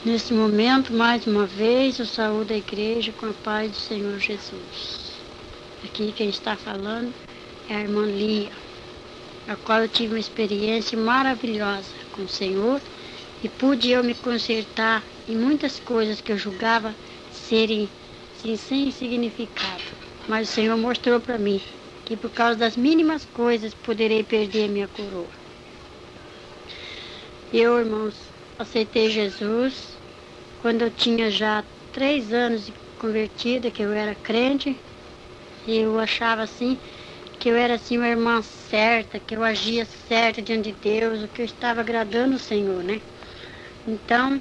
Nesse momento, mais uma vez, eu saúdo a igreja com a paz do Senhor Jesus. Aqui quem está falando é a irmã Lia, a qual eu tive uma experiência maravilhosa com o Senhor e pude eu me consertar em muitas coisas que eu julgava serem assim, sem significado. Mas o Senhor mostrou para mim que por causa das mínimas coisas poderei perder minha coroa. Eu, irmãos, aceitei Jesus quando eu tinha já 3 anos de convertida, que eu era crente, e eu achava assim que eu era assim uma irmã certa, que eu agia certa diante de Deus, o que eu estava agradando o Senhor, né? Então,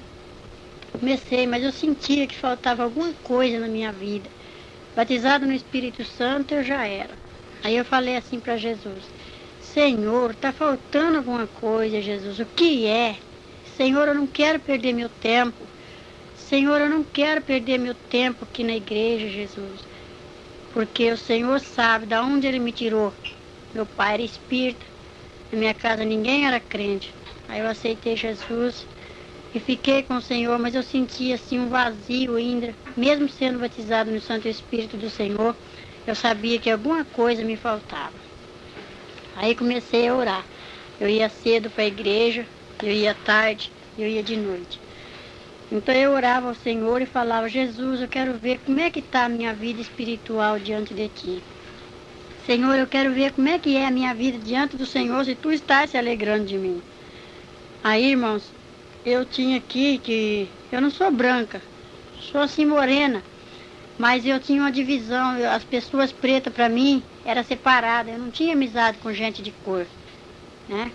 comecei, mas eu sentia que faltava alguma coisa na minha vida. Batizado no Espírito Santo eu já era. Aí eu falei assim para Jesus: Senhor, está faltando alguma coisa, Jesus, o que é? Senhor, eu não quero perder meu tempo. Senhor, eu não quero perder meu tempo aqui na igreja, Jesus, porque o Senhor sabe de onde Ele me tirou. Meu pai era espírita, na minha casa ninguém era crente. Aí eu aceitei Jesus e fiquei com o Senhor, mas eu sentia assim um vazio ainda, mesmo sendo batizado no Santo Espírito do Senhor, eu sabia que alguma coisa me faltava. Aí comecei a orar. Eu ia cedo para a igreja, eu ia tarde, eu ia de noite. Então eu orava ao Senhor e falava: Jesus, eu quero ver como é que está a minha vida espiritual diante de Ti. Senhor, eu quero ver como é que é a minha vida diante do Senhor, se Tu estás se alegrando de mim. Aí, irmãos, eu tinha aqui que eu não sou branca, sou assim morena, mas eu tinha uma divisão, as pessoas pretas para mim era separada, eu não tinha amizade com gente de cor, né?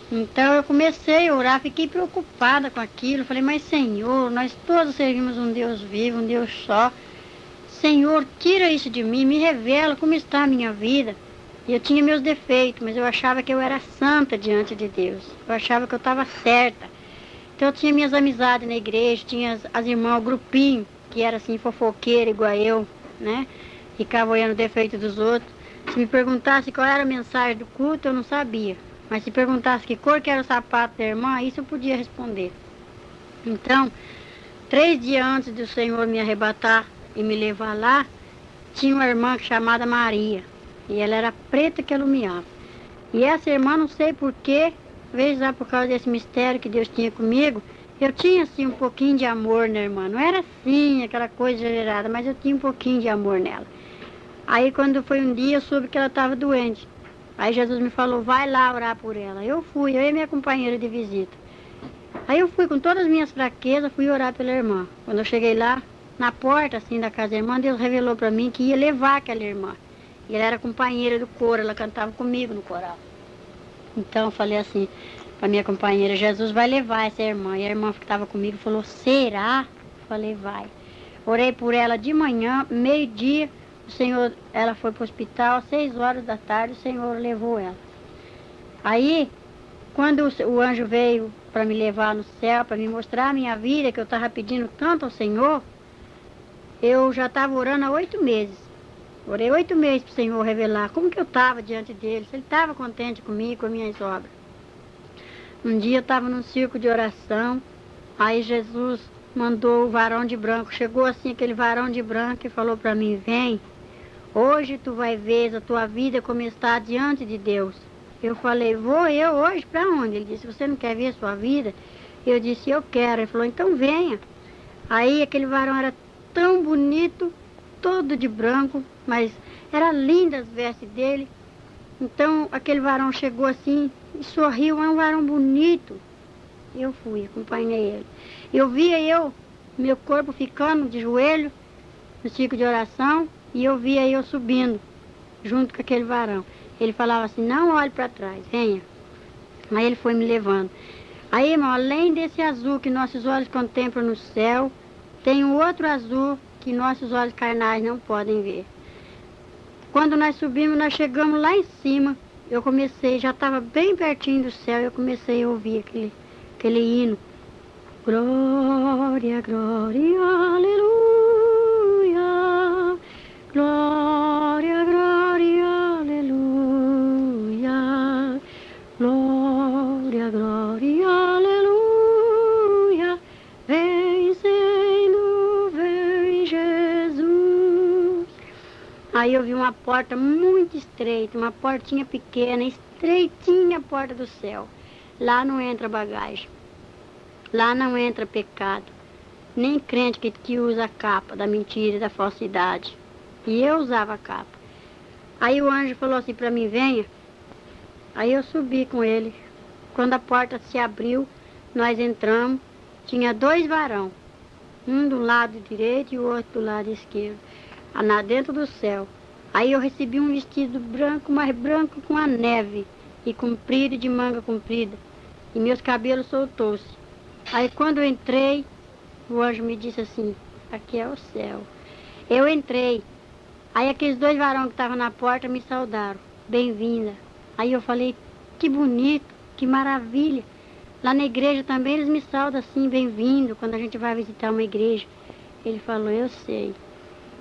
Então eu comecei a orar, fiquei preocupada com aquilo. Falei: mas Senhor, nós todos servimos um Deus vivo, um Deus só. Senhor, tira isso de mim, me revela como está a minha vida. E eu tinha meus defeitos, mas eu achava que eu era santa diante de Deus. Eu achava que eu estava certa. Então eu tinha minhas amizades na igreja, tinha as irmãs, o grupinho, que era assim fofoqueira igual eu, né? Ficava olhando o defeito dos outros. Se me perguntasse qual era a mensagem do culto, eu não sabia. Mas se perguntasse que cor que era o sapato da irmã, isso eu podia responder. Então, 3 dias antes do Senhor me arrebatar e me levar lá, tinha uma irmã chamada Maria. E ela era preta que alumiava. E essa irmã, não sei porquê, talvez lá por causa desse mistério que Deus tinha comigo, eu tinha assim um pouquinho de amor na irmã. Não era assim, aquela coisa exagerada, mas eu tinha um pouquinho de amor nela. Aí quando foi um dia, eu soube que ela estava doente. Aí Jesus me falou: vai lá orar por ela. Eu fui, eu e minha companheira de visita. Aí eu fui com todas as minhas fraquezas, fui orar pela irmã. Quando eu cheguei lá, na porta assim da casa da irmã, Deus revelou para mim que ia levar aquela irmã. E ela era companheira do coro, ela cantava comigo no coral. Então eu falei assim para minha companheira: Jesus vai levar essa irmã. E a irmã que estava comigo falou: será? Eu falei: vai. Orei por ela de manhã, meio-dia. O Senhor, ela foi para o hospital, às 6 horas da tarde, o Senhor levou ela. Aí, quando o anjo veio para me levar no céu, para me mostrar a minha vida, que eu estava pedindo tanto ao Senhor, eu já estava orando há 8 meses. Orei 8 meses para o Senhor revelar como que eu estava diante dele, se ele estava contente comigo, com as minhas obras. Um dia eu estava num círculo de oração, aí Jesus mandou o varão de branco. Chegou assim aquele varão de branco e falou para mim: vem. Hoje tu vai ver a tua vida como está diante de Deus. Eu falei: vou eu hoje para onde? Ele disse: você não quer ver a sua vida? Eu disse: eu quero. Ele falou: então venha. Aí aquele varão era tão bonito, todo de branco, mas era linda as vestes dele. Então aquele varão chegou assim e sorriu, é um varão bonito. Eu fui, acompanhei ele. Eu via meu corpo ficando de joelho no ciclo de oração, e eu via eu subindo, junto com aquele varão. Ele falava assim: não olhe para trás, venha. Aí ele foi me levando. Aí, irmão, além desse azul que nossos olhos contemplam no céu, tem um outro azul que nossos olhos carnais não podem ver. Quando nós subimos, nós chegamos lá em cima, eu comecei, já estava bem pertinho do céu, eu comecei a ouvir aquele hino. Glória, glória, aleluia. Glória, glória, aleluia. Glória, glória, aleluia. Vem Aí eu vi uma porta muito estreita, uma portinha pequena, estreitinha a porta do céu. Lá não entra bagagem, lá não entra pecado, nem crente que usa a capa da mentira e da falsidade. E eu usava a capa. Aí o anjo falou assim para mim, venha. Aí eu subi com ele. Quando a porta se abriu, nós entramos, tinha 2 varão, um do lado direito e o outro do lado esquerdo, lá dentro do céu. Aí eu recebi um vestido branco, mais branco com a neve, e comprido e de manga comprida, e meus cabelos soltou-se. Aí quando eu entrei, o anjo me disse assim, aqui é o céu. Eu entrei, aí aqueles 2 varão que estavam na porta me saudaram, bem-vinda. Aí eu falei, que bonito, que maravilha. Lá na igreja também eles me saudam assim, bem-vindo, quando a gente vai visitar uma igreja. Ele falou, eu sei.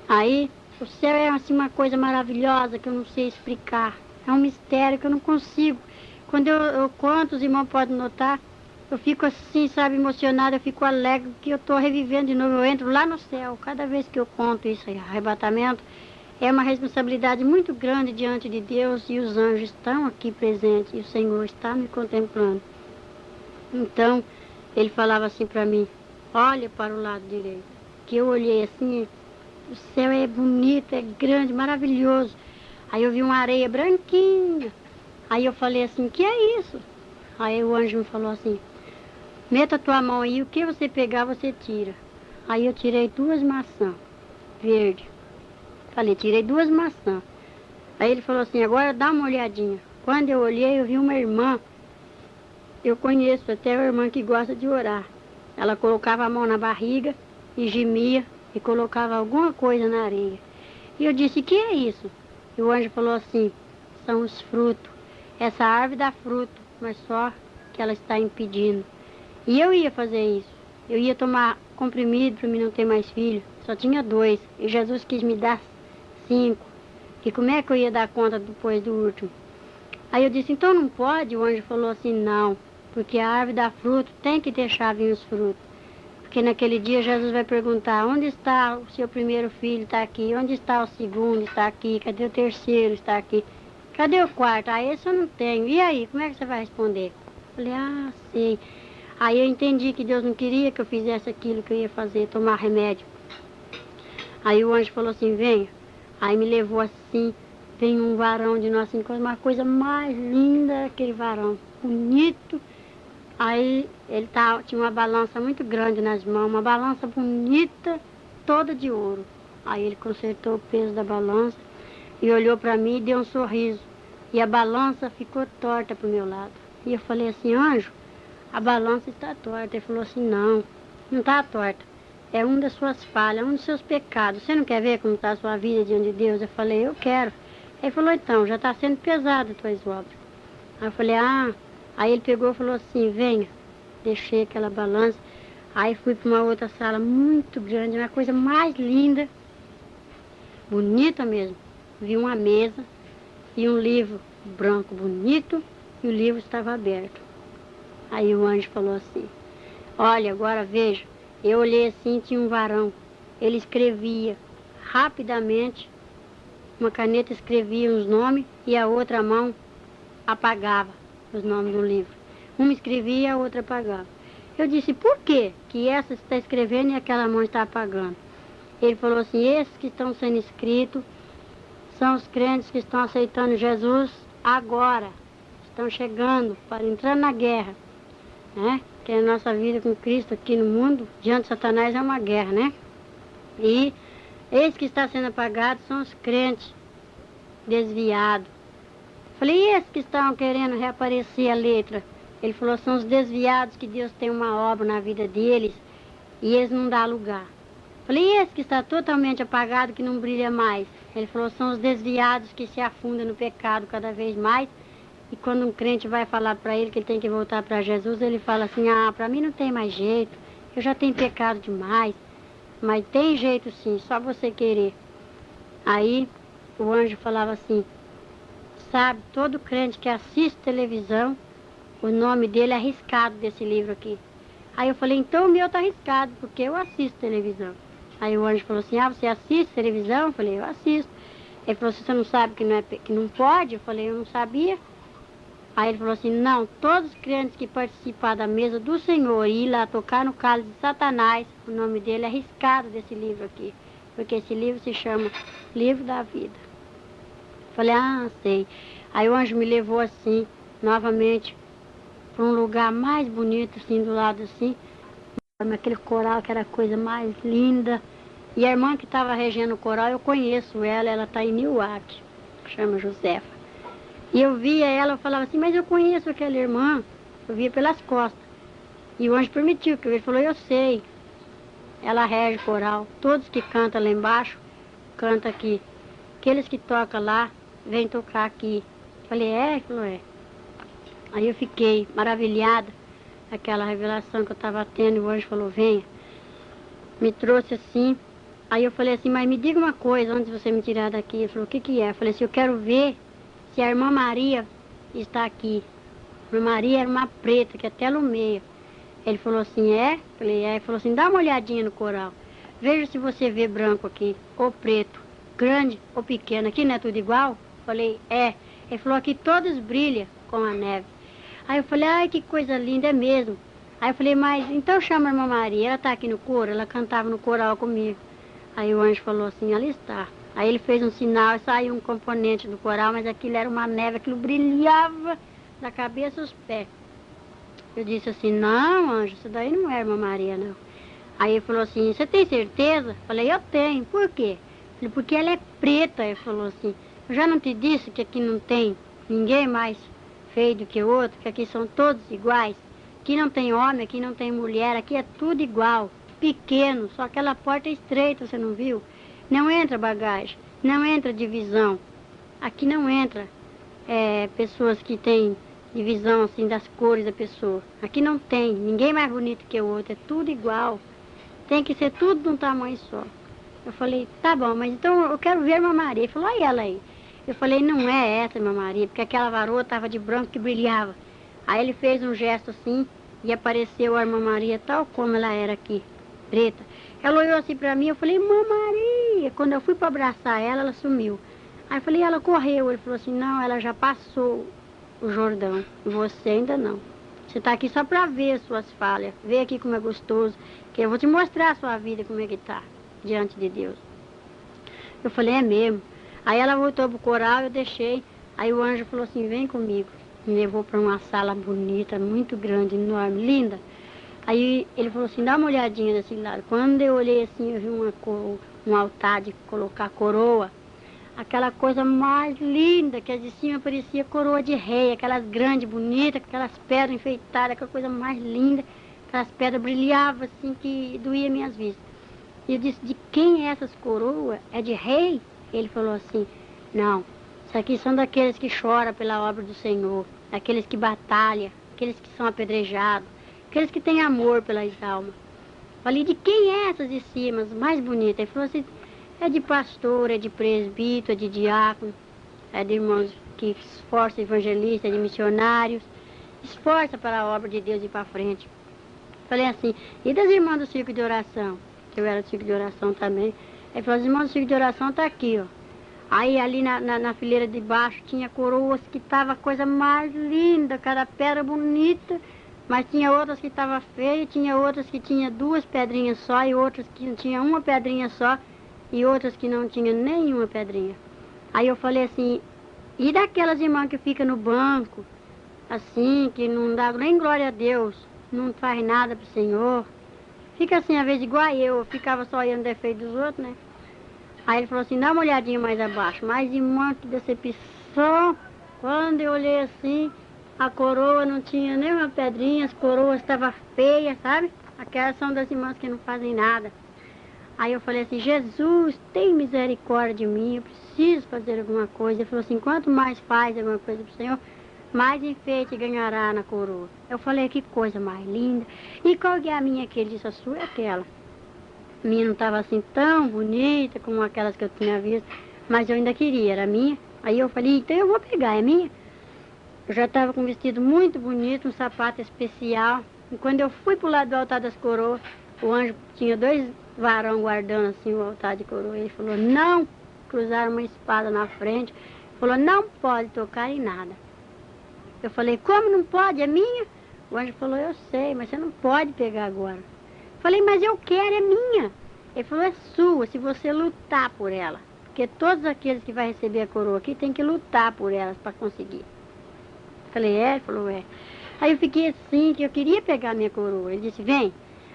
Aí o céu é assim uma coisa maravilhosa que eu não sei explicar. É um mistério que eu não consigo. Quando eu conto, os irmãos podem notar, eu fico assim, sabe, emocionada, eu fico alegre, que eu estou revivendo de novo, eu entro lá no céu. Cada vez que eu conto isso, arrebatamento, é uma responsabilidade muito grande diante de Deus e os anjos estão aqui presentes e o Senhor está me contemplando. Então, ele falava assim para mim, olha para o lado direito. Que eu olhei assim, o céu é bonito, é grande, maravilhoso. Aí eu vi uma areia branquinha. Aí eu falei assim, que é isso? Aí o anjo me falou assim, meta a tua mão aí, o que você pegar, você tira. Aí eu tirei 2 maçãs verdes. Falei, tirei 2 maçãs. Aí ele falou assim, agora dá uma olhadinha. Quando eu olhei, eu vi uma irmã. Eu conheço até uma irmã que gosta de orar. Ela colocava a mão na barriga e gemia e colocava alguma coisa na areia. E eu disse, que é isso? E o anjo falou assim, são os frutos. Essa árvore dá fruto, mas só que ela está impedindo. E eu ia fazer isso. Eu ia tomar comprimido para mim não ter mais filho. Só tinha 2. E Jesus quis me dar 5. E como é que eu ia dar conta depois do último? Aí eu disse, então não pode? O anjo falou assim, não. Porque a árvore dá fruto, tem que deixar vir os frutos. Porque naquele dia Jesus vai perguntar, onde está o seu primeiro filho? Está aqui. Onde está o segundo? Está aqui. Cadê o terceiro? Está aqui. Cadê o quarto? Ah, esse eu não tenho. E aí, como é que você vai responder? Eu falei, ah, sei. Aí eu entendi que Deus não queria que eu fizesse aquilo que eu ia fazer, tomar remédio. Aí o anjo falou assim, venha. Aí me levou assim, tem um varão de Nossa Senhora, uma coisa mais linda aquele varão, bonito. Aí ele tinha uma balança muito grande nas mãos, uma balança bonita, toda de ouro. Aí ele consertou o peso da balança e olhou para mim e deu um sorriso. E a balança ficou torta para o meu lado. E eu falei assim, anjo, a balança está torta. Ele falou assim, não está torta. É um das suas falhas, um dos seus pecados. Você não quer ver como está a sua vida diante de Deus? Eu falei, eu quero. Ele falou, então, já está sendo pesado as tuas obras. Aí eu falei, ah... Aí ele pegou e falou assim, venha. Deixei aquela balança. Aí fui para uma outra sala muito grande, uma coisa mais linda, bonita mesmo. Vi uma mesa e um livro branco bonito e o livro estava aberto. Aí o anjo falou assim, olha, agora veja. Eu olhei assim, tinha um varão. Ele escrevia rapidamente, uma caneta escrevia os nomes e a outra mão apagava os nomes do livro. Uma escrevia e a outra apagava. Eu disse, por quê que essa está escrevendo e aquela mão está apagando? Ele falou assim, esses que estão sendo escritos são os crentes que estão aceitando Jesus agora. Estão chegando para entrar na guerra, né? Que a nossa vida com Cristo aqui no mundo, diante de Satanás, é uma guerra, né? E esse que está sendo apagado são os crentes desviados. Falei, e esses que estão querendo reaparecer a letra? Ele falou, são os desviados que Deus tem uma obra na vida deles e eles não dão lugar. Falei, e esse que está totalmente apagado, que não brilha mais? Ele falou, são os desviados que se afundam no pecado cada vez mais. E quando um crente vai falar para ele que ele tem que voltar para Jesus, ele fala assim, ah, para mim não tem mais jeito, eu já tenho pecado demais. Mas tem jeito sim, só você querer. Aí o anjo falava assim, sabe, todo crente que assiste televisão, o nome dele é arriscado desse livro aqui. Aí eu falei, então o meu está arriscado, porque eu assisto televisão. Aí o anjo falou assim, ah, você assiste televisão? Eu falei, eu assisto. Ele falou assim, você não sabe que que não pode? Eu falei, eu não sabia. Aí ele falou assim, não, todos os crentes que participar da mesa do Senhor e ir lá tocar no cálice de Satanás, o nome dele é riscado desse livro aqui, porque esse livro se chama Livro da Vida. Falei, ah, sei. Aí o anjo me levou assim, novamente, para um lugar mais bonito, assim, do lado assim, aquele coral que era a coisa mais linda. E a irmã que estava regendo o coral, eu conheço ela, ela está em Newark, chama Josefa. E eu via ela, eu falava assim, mas eu conheço aquela irmã, eu via pelas costas. E o anjo permitiu, que ele falou, eu sei. Ela rege coral, todos que cantam lá embaixo, cantam aqui. Aqueles que tocam lá, vêm tocar aqui. Falei, é? Ele falou, é. Aí eu fiquei maravilhada, aquela revelação que eu estava tendo, e o anjo falou, venha. Me trouxe assim. Aí eu falei assim, mas me diga uma coisa antes de você me tirar daqui. Ele falou, o que que é? Eu falei assim, eu quero ver se a irmã Maria está aqui. A irmã Maria era uma preta, que até lumeia. Ele falou assim, é? Eu falei, é. Ele falou assim, dá uma olhadinha no coral. Veja se você vê branco aqui, ou preto, grande ou pequeno. Aqui não é tudo igual? Eu falei, é. Ele falou, aqui todos brilham com a neve. Aí eu falei, ai, que coisa linda, é mesmo. Aí eu falei, mas então chama a irmã Maria, ela está aqui no coro? Ela cantava no coral comigo. Aí o anjo falou assim, ela está. Aí ele fez um sinal e saiu um componente do coral, mas aquilo era uma neve, aquilo brilhava da cabeça aos pés. Eu disse assim, não, anjo, isso daí não é irmã Maria, não. Aí ele falou assim, você tem certeza? Falei, eu tenho. Por quê? Falei, porque ela é preta. Ele falou assim, eu já não te disse que aqui não tem ninguém mais feio do que o outro, que aqui são todos iguais. Aqui não tem homem, aqui não tem mulher, aqui é tudo igual. Pequeno, só aquela porta é estreita, você não viu? Não entra bagagem, não entra divisão. Aqui não entra pessoas que têm divisão assim das cores da pessoa. Aqui não tem, ninguém mais bonito que o outro, é tudo igual. Tem que ser tudo de um tamanho só. Eu falei, tá bom, mas então eu quero ver a irmã Maria. Ele falou, olha ela aí. Eu falei, não é essa, irmã Maria, porque aquela varoa estava de branco que brilhava. Aí ele fez um gesto assim e apareceu a irmã Maria tal como ela era aqui, preta. Ela olhou assim pra mim, eu falei, irmã Maria. Quando eu fui para abraçar ela, ela sumiu. Aí eu falei, ela correu. Ele falou assim, não, ela já passou o Jordão, você ainda não. Você está aqui só para ver as suas falhas, ver aqui como é gostoso, que eu vou te mostrar a sua vida, como é que está, diante de Deus. Eu falei, é mesmo. Aí ela voltou pro coral, eu deixei. Aí o anjo falou assim, vem comigo. Me levou para uma sala bonita, muito grande, enorme, linda. Aí ele falou assim, dá uma olhadinha desse lado. Quando eu olhei assim, eu vi um altar de colocar coroa. Aquela coisa mais linda, que de cima parecia coroa de rei, aquelas grandes, bonitas, aquelas pedras enfeitadas, aquela coisa mais linda. Aquelas pedras brilhavam assim, que doía minhas vistas. E eu disse, de quem é essas coroas? É de rei? Ele falou assim, não, isso aqui são daqueles que choram pela obra do Senhor, daqueles que batalham, aqueles que são apedrejados, aqueles que têm amor pelas almas. Falei, de quem é essas de cima, as mais bonitas? Ele falou assim, é de pastor, é de presbítero, é de diácono, é de irmãos que esforçam evangelistas, é de missionários, esforça para a obra de Deus ir para frente. Falei assim, e das irmãs do círculo de oração? Que eu era do círculo de oração também. Ele falou, as irmãs do círculo de oração tá aqui, ó. Aí ali na fileira de baixo tinha coroas que tava a coisa mais linda, cada pedra bonita, mas tinha outras que tava feia, tinha outras que tinha duas pedrinhas só, e outras que tinha uma pedrinha só, e outras que não tinha nenhuma pedrinha. Aí eu falei assim, e daquelas irmãs que ficam no banco, assim, que não dá nem glória a Deus, não faz nada pro Senhor, fica assim, às vezes igual eu ficava só olhando o defeito dos outros, né? Aí ele falou assim, dá uma olhadinha mais abaixo. Mas, irmã, que decepção. Quando eu olhei assim, a coroa não tinha nenhuma pedrinha, as coroas estavam feias, sabe? Aquelas são das irmãs que não fazem nada. Aí eu falei assim, Jesus, tem misericórdia de mim, eu preciso fazer alguma coisa. Ele falou assim, quanto mais faz alguma coisa pro Senhor, mais enfeite ganhará na coroa. Eu falei, que coisa mais linda. E qual que é a minha que ele disse, a sua é aquela. A minha não estava assim tão bonita como aquelas que eu tinha visto, mas eu ainda queria, era minha. Aí eu falei, então eu vou pegar, é minha. Eu já estava com um vestido muito bonito, um sapato especial. E quando eu fui pro lado do altar das coroas, o anjo tinha dois varão guardando assim o altar de coroa. Ele falou, não, cruzaram uma espada na frente, falou, não pode tocar em nada. Eu falei, como não pode? É minha? O anjo falou, eu sei, mas você não pode pegar agora. Falei, mas eu quero, é minha. Ele falou, é sua, se você lutar por ela. Porque todos aqueles que vai receber a coroa aqui tem que lutar por elas para conseguir. Falei, é? Ele falou, é. Aí eu fiquei assim, que eu queria pegar a minha coroa. Ele disse, vem.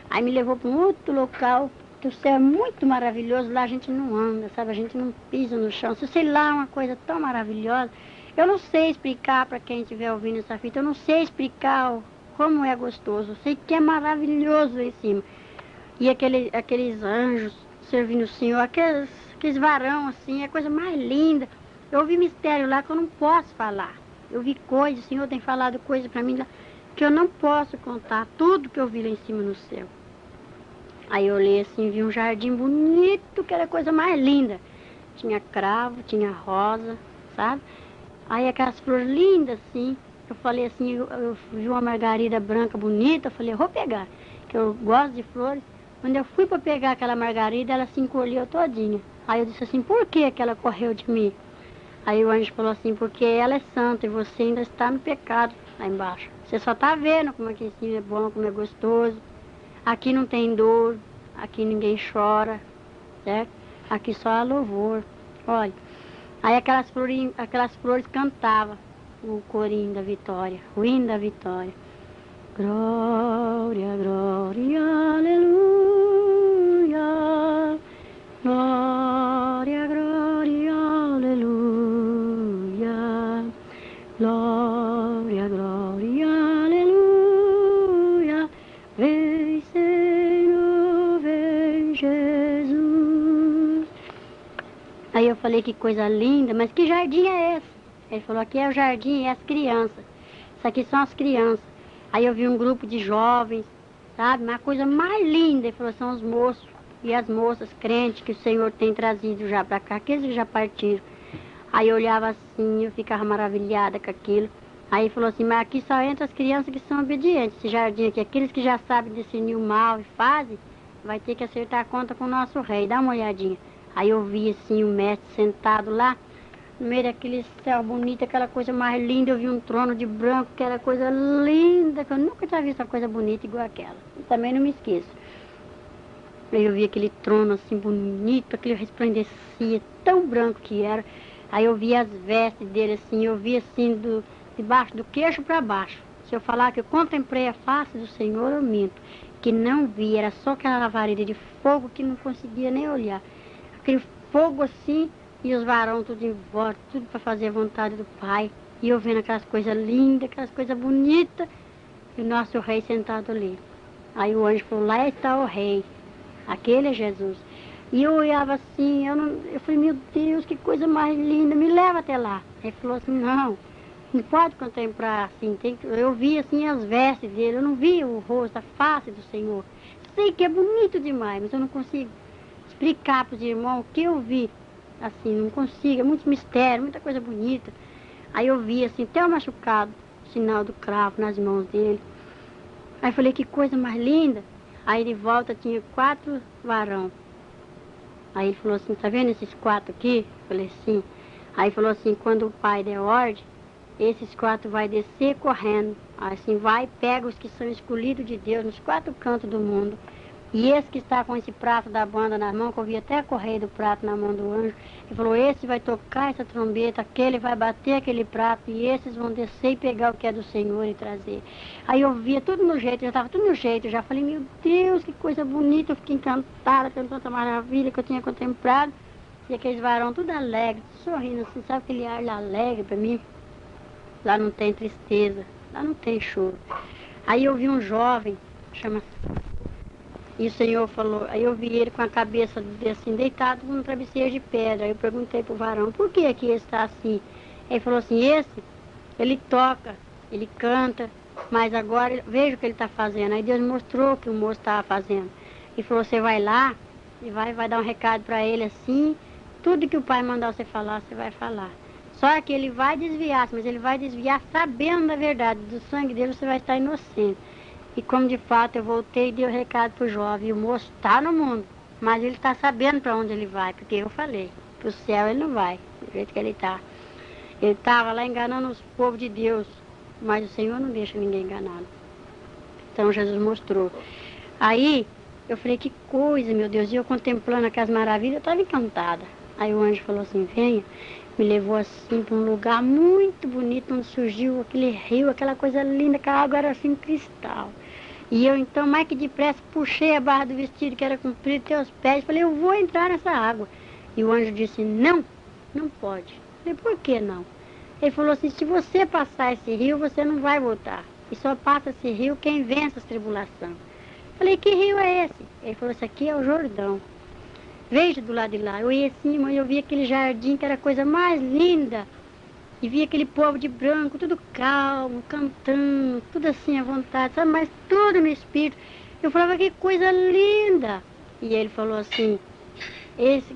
Aí me levou para um outro local, que o céu é muito maravilhoso, lá a gente não anda, sabe? A gente não pisa no chão. Se sei lá, uma coisa tão maravilhosa. Eu não sei explicar para quem estiver ouvindo essa fita, eu não sei explicar como é gostoso. Eu sei que é maravilhoso lá em cima. E aqueles anjos servindo o Senhor, aqueles varão assim, é a coisa mais linda. Eu ouvi mistério lá que eu não posso falar. Eu vi coisas, o Senhor tem falado coisas para mim lá que eu não posso contar, tudo que eu vi lá em cima no céu. Aí eu olhei assim, vi um jardim bonito, que era a coisa mais linda. Tinha cravo, tinha rosa, sabe? Aí aquelas flores lindas assim, eu falei assim, eu vi uma margarida branca bonita, eu falei, vou pegar, que eu gosto de flores. Quando eu fui para pegar aquela margarida, ela se encolheu todinha. Aí eu disse assim, por que ela correu de mim? Aí o anjo falou assim, porque ela é santa e você ainda está no pecado lá embaixo. Você só está vendo como aqui em cima é bom, como é gostoso. Aqui não tem dor, aqui ninguém chora, certo? Aqui só há louvor. Olha, aí aquelas flores cantavam o corinho da vitória, o hino da vitória. Glória, glória, aleluia. Glória, glória, aleluia. Glória, glória, aleluia. Vem, Senhor, vem, Jesus. Aí eu falei, que coisa linda, mas que jardim é esse? Ele falou, aqui é o jardim, é as crianças. Isso aqui são as crianças. Aí eu vi um grupo de jovens, sabe? Uma coisa mais linda. Ele falou, são os moços e as moças crentes que o Senhor tem trazido já para cá, aqueles que já partiram. Aí eu olhava assim, eu ficava maravilhada com aquilo. Aí ele falou assim, mas aqui só entra as crianças que são obedientes. Esse jardim aqui, aqueles que já sabem discernir o mal e fazem, vai ter que acertar a conta com o nosso rei. Dá uma olhadinha. Aí eu vi assim o mestre sentado lá, no meio daquele céu bonito, aquela coisa mais linda. Eu vi um trono de branco, que era coisa linda, que eu nunca tinha visto uma coisa bonita igual aquela. E também não me esqueço. Aí eu vi aquele trono assim bonito, aquele resplandecia, tão branco que era. Aí eu vi as vestes dele assim, eu vi assim debaixo do queixo para baixo. Se eu falar que eu contemplei a face do Senhor, eu minto. Que não vi, era só aquela lavareda de fogo que não conseguia nem olhar. Aquele fogo assim, e os varões tudo em volta, tudo para fazer a vontade do Pai. E eu vendo aquelas coisas lindas, aquelas coisas bonitas, e o nosso rei sentado ali. Aí o anjo falou, lá está o rei, aquele é Jesus. E eu olhava assim, eu falei, meu Deus, que coisa mais linda, me leva até lá. Ele falou assim, não pode contemplar assim, eu vi assim as vestes dele, eu não vi o rosto, a face do Senhor. Sei que é bonito demais, mas eu não consigo explicar para os irmãos o que eu vi. Assim, não consigo, é muito mistério, muita coisa bonita. Aí eu vi assim, até o machucado, o sinal do cravo nas mãos dele. Aí eu falei, que coisa mais linda. Aí de volta tinha 4 varão. Aí ele falou assim, tá vendo esses 4 aqui? Eu falei, sim. Aí ele falou assim, quando o pai der ordem, esses 4 vai descer correndo. Assim, vai, pega os que são escolhidos de Deus nos 4 cantos do mundo. E esse que está com esse prato da banda na mão, que eu vi até a correia do prato na mão do anjo, ele falou, esse vai tocar essa trombeta, aquele vai bater aquele prato, e esses vão descer e pegar o que é do Senhor e trazer. Aí eu via tudo no jeito, já estava tudo no jeito, eu já falei, meu Deus, que coisa bonita, eu fiquei encantada pela tanta maravilha que eu tinha contemplado. E aqueles varão tudo alegre, sorrindo assim, sabe aquele ar lá alegre para mim? Lá não tem tristeza, lá não tem choro. Aí eu vi um jovem, chama... E o Senhor falou, aí eu vi ele com a cabeça assim, deitado num travesseiro de pedra. Aí eu perguntei pro varão, por que ele está assim? Ele falou assim, ele toca, ele canta, mas agora veja o que ele está fazendo. Aí Deus mostrou o que o moço estava fazendo. Ele falou, você vai lá e vai dar um recado para ele assim, tudo que o pai mandar você falar, você vai falar. Só que ele vai desviar, mas ele vai desviar sabendo da verdade, do sangue dele você vai estar inocente. E como de fato eu voltei e dei o recado pro jovem, e o moço está no mundo, mas ele está sabendo para onde ele vai, porque eu falei. Pro céu ele não vai, do jeito que ele tá. Ele estava lá enganando os povos de Deus, mas o Senhor não deixa ninguém enganado. Então Jesus mostrou. Aí eu falei, que coisa, meu Deus, e eu contemplando aquelas maravilhas, eu estava encantada. Aí o anjo falou assim, venha, me levou assim para um lugar muito bonito, onde surgiu aquele rio, aquela coisa linda, que a água era assim cristal. E eu então, mais que depressa, puxei a barra do vestido que era comprido até os pés, falei, eu vou entrar nessa água. E o anjo disse, não, não pode. Eu falei, por que não? Ele falou assim, se você passar esse rio, você não vai voltar. E só passa esse rio quem vence as tribulações. Falei, que rio é esse? Ele falou, esse aqui é o Jordão. Veja do lado de lá. Eu ia assim, mas eu vi aquele jardim que era a coisa mais linda. E vi aquele povo de branco, tudo calmo, cantando, tudo assim à vontade, sabe? Mas tudo no espírito. Eu falava, que coisa linda. E ele falou assim,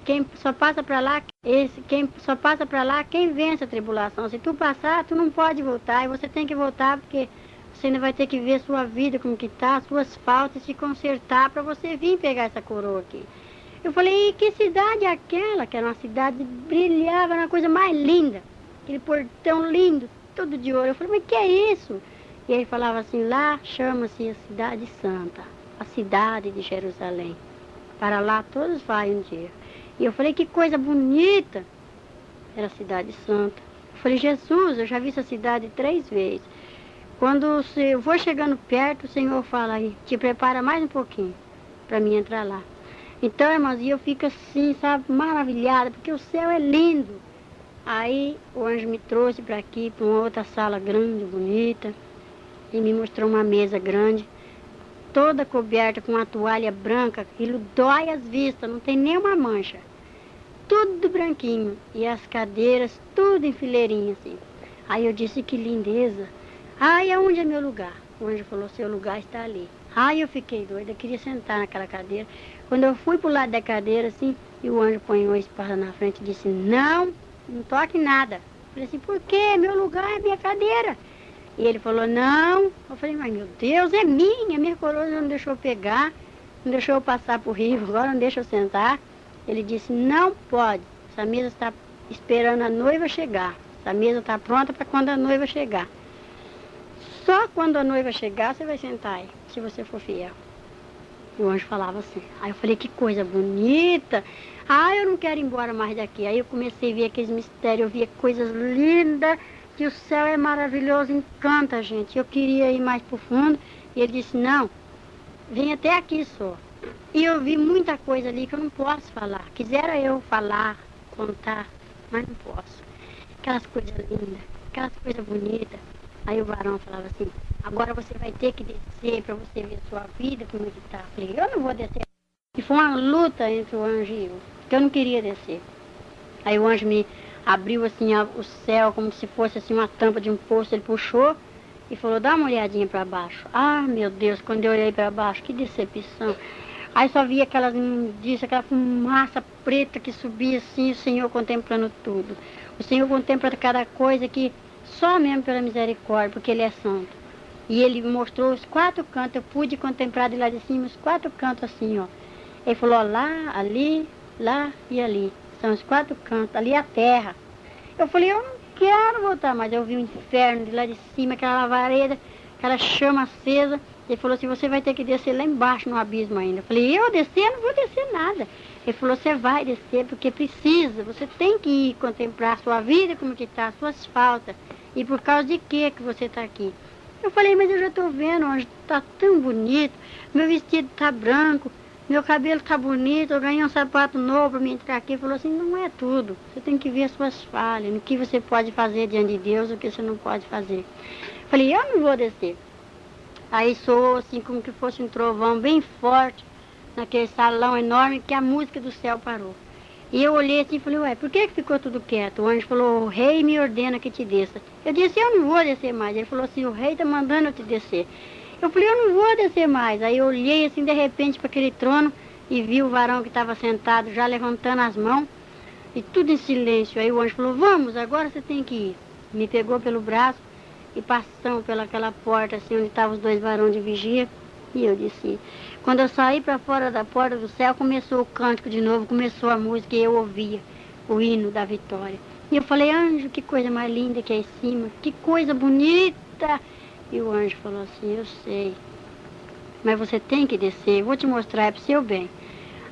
quem só passa para lá, quem vence a tribulação. Se tu passar, tu não pode voltar. E você tem que voltar porque você ainda vai ter que ver sua vida como que tá, suas faltas, se consertar para você vir pegar essa coroa aqui. Eu falei, e que cidade é aquela? Que era uma cidade que brilhava, era uma coisa mais linda. Aquele portão lindo, todo de ouro. Eu falei, mas que é isso? E ele falava assim, lá chama-se a Cidade Santa, a cidade de Jerusalém. Para lá todos vai um dia. E eu falei, que coisa bonita. Era a Cidade Santa. Eu falei, Jesus, eu já vi essa cidade 3 vezes. Quando eu vou chegando perto, o Senhor fala aí, te prepara mais um pouquinho para mim entrar lá. Então, irmãos, eu fico assim, sabe, maravilhada, porque o céu é lindo. Aí o anjo me trouxe para aqui, para uma outra sala grande, bonita, e me mostrou uma mesa grande, toda coberta com uma toalha branca, aquilo dói as vistas, não tem nenhuma mancha. Tudo branquinho, e as cadeiras, tudo em fileirinha, assim. Aí eu disse, que lindeza. Ai, aonde é meu lugar? O anjo falou, seu lugar está ali. Ai, eu fiquei doida, eu queria sentar naquela cadeira. Quando eu fui pro lado da cadeira, assim, e o anjo põe uma espada na frente e disse, não toque nada. Eu falei assim, por quê? Meu lugar é minha cadeira. E ele falou, não. Eu falei, mas meu Deus, é minha coroa não deixou eu pegar, não deixou eu passar pro rio, agora não deixa eu sentar. Ele disse, não pode, essa mesa está esperando a noiva chegar. Essa mesa está pronta para quando a noiva chegar. Só quando a noiva chegar, você vai sentar aí, se você for fiel. E o anjo falava assim. Aí eu falei, que coisa bonita. Ah, eu não quero ir embora mais daqui. Aí eu comecei a ver aqueles mistérios, eu via coisas lindas, que o céu é maravilhoso, encanta a gente. Eu queria ir mais pro fundo, e ele disse, não, vem até aqui só. E eu vi muita coisa ali que eu não posso falar. Quisera eu falar, contar, mas não posso. Aquelas coisas lindas, aquelas coisas bonitas. Aí o varão falava assim, agora você vai ter que descer para você ver sua vida, como é que tá. Eu falei, eu não vou descer. E foi uma luta entre o anjo e eu, que eu não queria descer. Aí o anjo me abriu assim o céu, como se fosse assim uma tampa de um poço, ele puxou e falou, dá uma olhadinha para baixo. Ah, meu Deus, quando eu olhei para baixo, que decepção. Aí só via aquelas imundícias, aquela fumaça preta que subia assim, o Senhor contemplando tudo. O Senhor contempla cada coisa que só mesmo pela misericórdia, porque Ele é santo. E Ele mostrou os 4 cantos, eu pude contemplar de lá de cima os 4 cantos assim, ó. Ele falou, ó, lá, ali, lá e ali. São os 4 cantos, ali é a terra. Eu falei, eu não quero voltar mais. Eu vi o inferno de lá de cima, aquela lavareda, aquela chama acesa. Ele falou assim, você vai ter que descer lá embaixo no abismo ainda. Eu falei, eu descer? Não vou descer nada. Ele falou, você vai descer porque precisa, você tem que ir contemplar a sua vida, como que está, as suas faltas. E por causa de que você está aqui? Eu falei, mas eu já estou vendo, está tão bonito, meu vestido está branco, meu cabelo está bonito, eu ganhei um sapato novo para me entrar aqui. Ele falou assim, não é tudo, você tem que ver as suas falhas, no que você pode fazer diante de Deus, o que você não pode fazer. Eu falei, eu não vou descer. Aí soou assim como que fosse um trovão bem forte, naquele salão enorme, que a música do céu parou. E eu olhei assim e falei, ué, por que ficou tudo quieto? O anjo falou, o rei me ordena que te desça. Eu disse, eu não vou descer mais. Ele falou assim, o rei está mandando eu te descer. Eu falei, eu não vou descer mais. Aí eu olhei assim de repente para aquele trono e vi o varão que estava sentado já levantando as mãos e tudo em silêncio. Aí o anjo falou, vamos, agora você tem que ir. Me pegou pelo braço e passamos pelaquela porta assim onde estavam os 2 varões de vigia. E eu disse, quando eu saí para fora da porta do céu, começou o cântico de novo, começou a música e eu ouvia. o hino da vitória. E eu falei, anjo, que coisa mais linda que é em cima, que coisa bonita. E o anjo falou assim, eu sei, mas você tem que descer, eu vou te mostrar, é pro seu bem.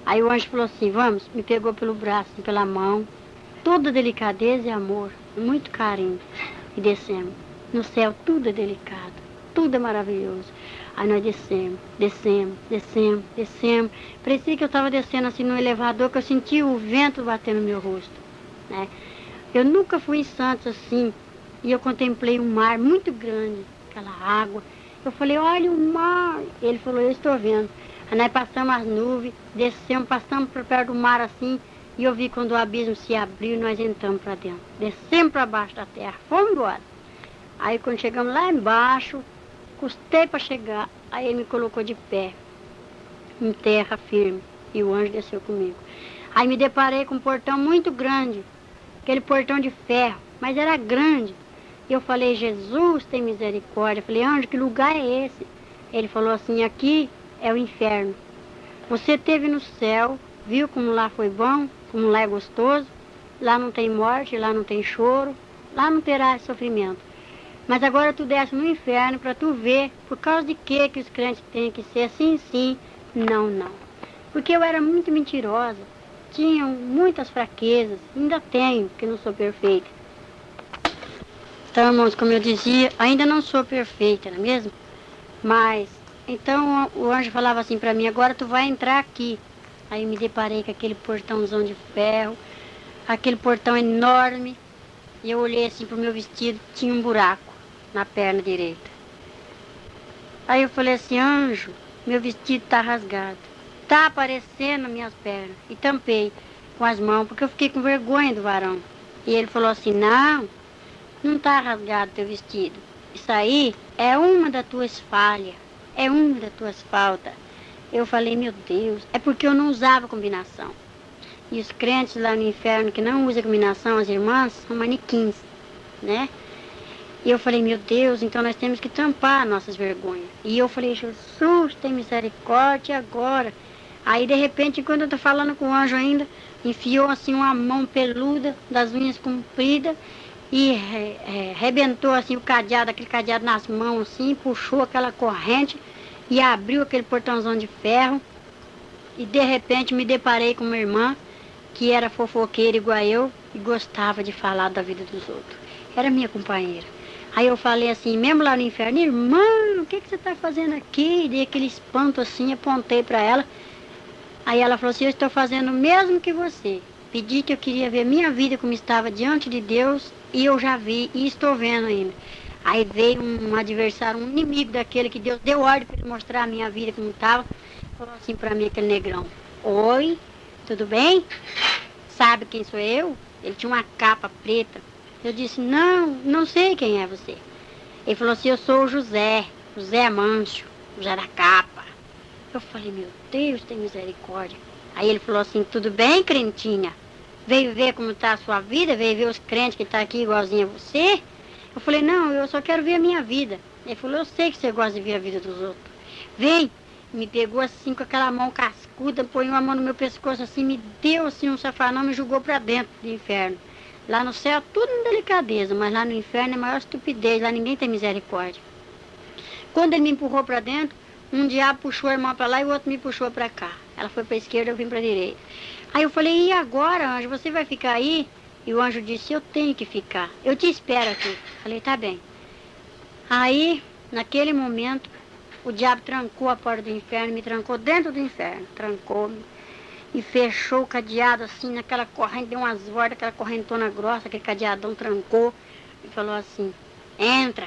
Aí o anjo falou assim, vamos, me pegou pelo braço, pela mão, toda delicadeza e amor, muito carinho. E descemos. No céu tudo é delicado, tudo é maravilhoso. Aí nós descemos. Parecia que eu estava descendo assim no elevador, que eu sentia o vento batendo no meu rosto, né? Eu nunca fui em Santos assim, e eu contemplei um mar muito grande, aquela água. Eu falei, olha o mar. Ele falou, eu estou vendo. Aí nós passamos as nuvens, descemos, passamos por perto do mar assim, e eu vi quando o abismo se abriu, nós entramos para dentro. Descemos para baixo da terra, fomos embora. Aí quando chegamos lá embaixo, custei para chegar, aí ele me colocou de pé, em terra firme, e o anjo desceu comigo. Aí me deparei com um portão muito grande, aquele portão de ferro, mas era grande. E eu falei, Jesus, tem misericórdia. Eu falei, anjo, que lugar é esse? Ele falou assim, aqui é o inferno. Você esteve no céu, viu como lá foi bom, como lá é gostoso, lá não tem morte, lá não tem choro, lá não terá sofrimento. Mas agora tu desce no inferno para tu ver por causa de que os crentes têm que ser assim, sim, não, não. Porque eu era muito mentirosa, tinha muitas fraquezas, ainda tenho, porque não sou perfeita. Então, irmãos, como eu dizia, ainda não sou perfeita, não é mesmo? Mas, então o anjo falava assim para mim, agora tu vai entrar aqui. Aí me deparei com aquele portãozão de ferro, aquele portão enorme, e eu olhei assim pro meu vestido, tinha um buraco na perna direita. Aí eu falei assim, anjo, meu vestido tá rasgado, tá aparecendo minhas pernas. E tampei com as mãos, porque eu fiquei com vergonha do varão. E ele falou assim, não tá rasgado teu vestido. Isso aí é uma das tuas falhas, é uma das tuas faltas. Eu falei, meu Deus, é porque eu não usava combinação. E os crentes lá no inferno que não usam combinação, as irmãs, são manequins, né? E eu falei, meu Deus, então nós temos que tampar nossas vergonhas. E eu falei, Jesus, tem misericórdia agora. Aí, de repente, quando eu tô falando com o anjo ainda, enfiou assim uma mão peluda, das unhas compridas, e rebentou assim o cadeado, aquele cadeado nas mãos, assim, puxou aquela corrente e abriu aquele portãozão de ferro. E, de repente, me deparei com uma irmã que era fofoqueira igual eu e gostava de falar da vida dos outros. Era minha companheira. Aí eu falei assim, mesmo lá no inferno, irmã, o que você está fazendo aqui? Dei aquele espanto assim, apontei para ela. Aí ela falou assim, eu estou fazendo o mesmo que você. Pedi que eu queria ver minha vida como estava diante de Deus e eu já vi e estou vendo ainda. Aí veio um adversário, um inimigo daquele que Deus deu ordem para ele mostrar a minha vida como estava. Falou assim para mim, aquele negrão, oi, tudo bem? Sabe quem sou eu? Ele tinha uma capa preta. Eu disse, não sei quem é você. Ele falou assim, eu sou o José Mancho, José da capa. Eu falei, meu Deus, tem misericórdia. Aí ele falou assim, tudo bem, crentinha? Veio ver como está a sua vida? Veio ver os crentes que estão aqui igualzinho a você? Eu falei, não, eu só quero ver a minha vida. Ele falou, eu sei que você gosta de ver a vida dos outros. Vem. Me pegou assim com aquela mão cascuda, põe uma mão no meu pescoço assim, me deu assim um safanão, me jogou para dentro do inferno. Lá no céu tudo em delicadeza, mas lá no inferno é a maior estupidez, lá ninguém tem misericórdia. Quando ele me empurrou para dentro, um diabo puxou a irmã para lá e o outro me puxou para cá. Ela foi para a esquerda, eu vim para a direita. Aí eu falei, e agora, anjo, você vai ficar aí? E o anjo disse, eu tenho que ficar, eu te espero aqui. Falei, tá bem. Aí, naquele momento, o diabo trancou a porta do inferno, me trancou dentro do inferno, trancou-me e fechou o cadeado assim, naquela corrente, deu umas voltas, aquela correntona grossa, aquele cadeadão trancou e falou assim, entra.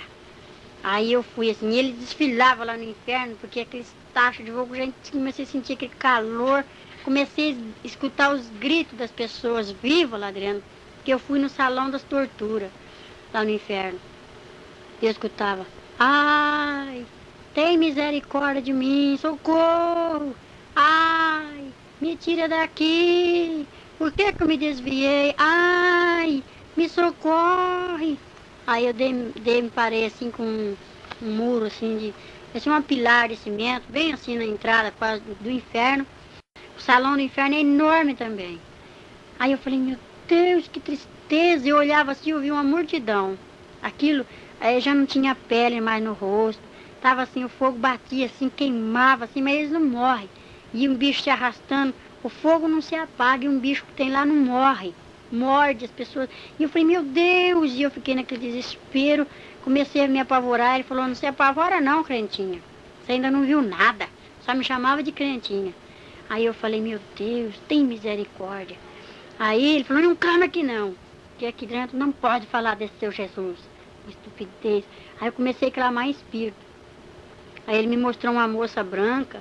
Aí eu fui assim, e ele desfilava lá no inferno, porque aqueles tachos de fogo, gente, comecei a sentir aquele calor, comecei a escutar os gritos das pessoas vivas lá dentro, porque eu fui no salão das torturas, lá no inferno. E eu escutava, ai, tem misericórdia de mim, socorro, ai, me tira daqui, por que eu me desviei, ai, me socorre. Aí eu me parei assim com um muro assim assim uma pilar de cimento, bem assim na entrada quase do inferno. O salão do inferno é enorme também. Aí eu falei, meu Deus, que tristeza. Eu olhava assim, eu vi uma multidão. Aquilo, aí já não tinha pele mais no rosto. Tava assim, o fogo batia assim, queimava assim, mas eles não morrem. E um bicho se arrastando, o fogo não se apaga e um bicho que tem lá não morre. Morde as pessoas. E eu falei, meu Deus, e eu fiquei naquele desespero. Comecei a me apavorar. Ele falou, não se apavora não, crentinha. Você ainda não viu nada. Só me chamava de crentinha. Aí eu falei, meu Deus, tem misericórdia. Aí ele falou, não clama aqui não. Que aqui dentro não pode falar desse seu Jesus. Estupidez. Aí eu comecei a clamar em espírito. Aí ele me mostrou uma moça branca,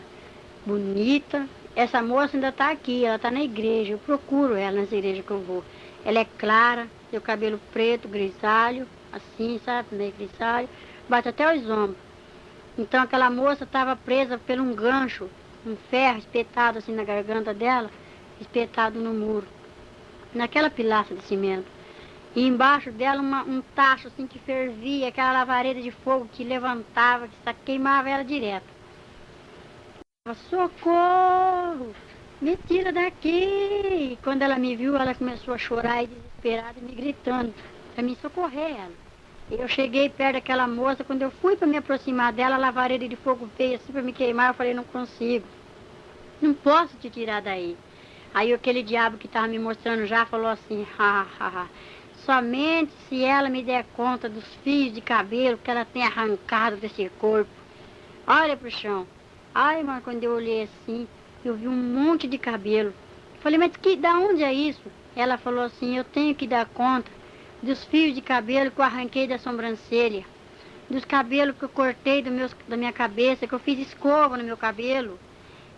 bonita. Essa moça ainda está aqui, ela está na igreja. Eu procuro ela nas igrejas que eu vou. Ela é clara, tem o cabelo preto, grisalho, assim, sabe, meio grisalho. Bate até os ombros. Então aquela moça estava presa por um gancho, um ferro espetado assim na garganta dela, espetado no muro, naquela pilastra de cimento. E embaixo dela um tacho assim que fervia, aquela lavareda de fogo que levantava, que queimava ela direto. Socorro! Me tira daqui! E quando ela me viu, ela começou a chorar e desesperada, me gritando para me socorrer ela. Eu cheguei perto daquela moça, quando eu fui para me aproximar dela, a lavareda de fogo veio assim para me queimar, eu falei, não consigo. Não posso te tirar daí. Aí aquele diabo que estava me mostrando já falou assim, somente se ela me der conta dos fios de cabelo que ela tem arrancado desse corpo. Olha pro chão. Ai, mas quando eu olhei assim, eu vi um monte de cabelo. Falei, mas da onde é isso? Ela falou assim, eu tenho que dar conta dos fios de cabelo que eu arranquei da sobrancelha, dos cabelos que eu cortei da minha cabeça, que eu fiz escova no meu cabelo.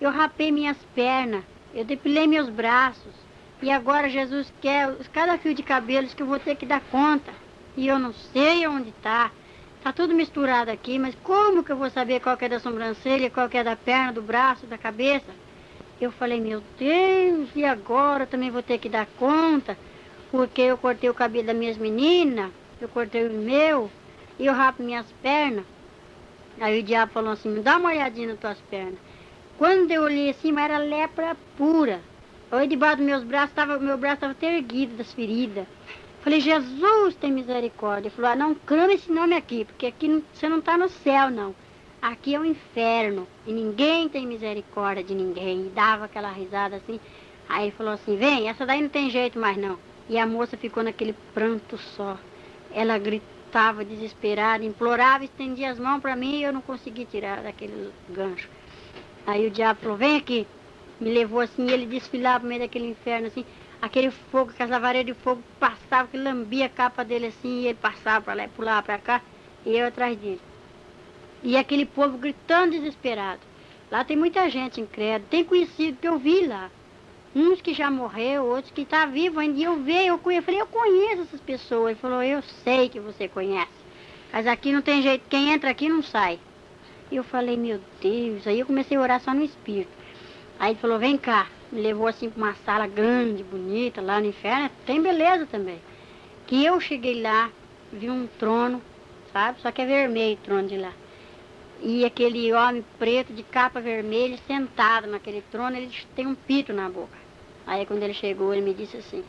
Eu rapei minhas pernas, eu depilei meus braços. E agora Jesus quer cada fio de cabelos que eu vou ter que dar conta. E eu não sei onde está. Está tudo misturado aqui, mas como que eu vou saber qual que é da sobrancelha, qual que é da perna, do braço, da cabeça? Eu falei, meu Deus, e agora eu também vou ter que dar conta? Porque eu cortei o cabelo das minhas meninas, eu cortei o meu, e eu rapo minhas pernas. Aí o diabo falou assim, me dá uma olhadinha nas tuas pernas. Quando eu olhei assim, mas era lepra pura. Aí debaixo dos meus braços, meu braço estava até erguido das feridas. Falei, Jesus tem misericórdia. Ele falou, não clama esse nome aqui, porque aqui você não está no céu, não. Aqui é o inferno, e ninguém tem misericórdia de ninguém. E dava aquela risada assim. Aí ele falou assim, vem, essa daí não tem jeito mais não. E a moça ficou naquele pranto só. Ela gritava desesperada, implorava, estendia as mãos para mim e eu não consegui tirar daquele gancho. Aí o diabo falou, vem aqui. Me levou assim, e ele desfilava no meio daquele inferno assim. Aquele fogo, que as lavaredas de fogo passavam, que lambia a capa dele assim, e ele passava para lá e pulava para cá, e eu atrás dele. E aquele povo gritando desesperado. Lá tem muita gente incrédula, tem conhecido que eu vi lá. Uns que já morreu, outros que estão vivos ainda. E eu falei, eu conheço essas pessoas. Ele falou, eu sei que você conhece. Mas aqui não tem jeito, quem entra aqui não sai. E eu falei, meu Deus. Aí eu comecei a orar só no espírito. Aí ele falou, vem cá. Me levou assim para uma sala grande, bonita, lá no inferno. Tem beleza também. Que eu cheguei lá, vi um trono, sabe? Só que é vermelho o trono de lá. E aquele homem preto de capa vermelha sentado naquele trono, ele tem um pito na boca. Aí quando ele chegou, ele me disse assim,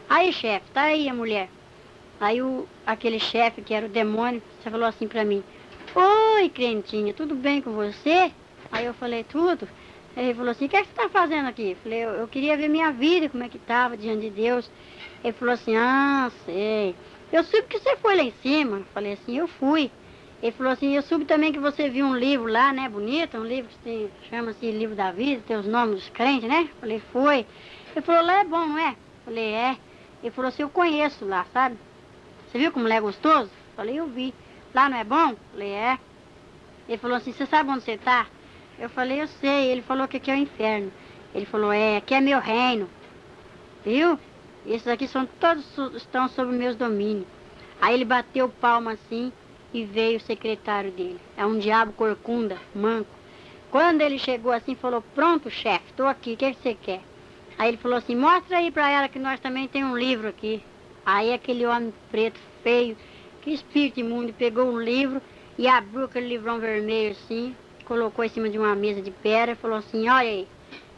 aí chefe, tá aí a mulher. Aí aquele chefe, que era o demônio, você falou assim pra mim, oi crentinha, tudo bem com você? Aí eu falei, tudo. Aí ele falou assim, o que é que você tá fazendo aqui? Eu falei, eu queria ver minha vida, como é que tava diante de Deus. Ele falou assim, sei. Eu soube que você foi lá em cima. Eu falei assim, eu fui. Ele falou assim, eu soube também que você viu um livro lá, né, bonito, um livro que chama-se Livro da Vida, tem os nomes dos crentes, né? Eu falei, foi. Ele falou, lá é bom, não é? Eu falei, é. Ele falou assim, eu conheço lá, sabe? Você viu como lá é gostoso? Eu falei, eu vi. Lá não é bom? Eu falei, é. Ele falou assim, você sabe onde você está? Eu falei, eu sei. Ele falou que aqui é o inferno. Ele falou, aqui é meu reino. Viu? Esses aqui estão sob meus domínios. Aí ele bateu palma assim e veio o secretário dele. É um diabo corcunda, manco. Quando ele chegou assim, falou, pronto, chefe, estou aqui, o que você quer? Aí ele falou assim, mostra aí para ela que nós também temos um livro aqui. Aí aquele homem preto, feio, que espírito imundo, pegou um livro e abriu aquele livrão vermelho assim, colocou em cima de uma mesa de pedra e falou assim, olha aí,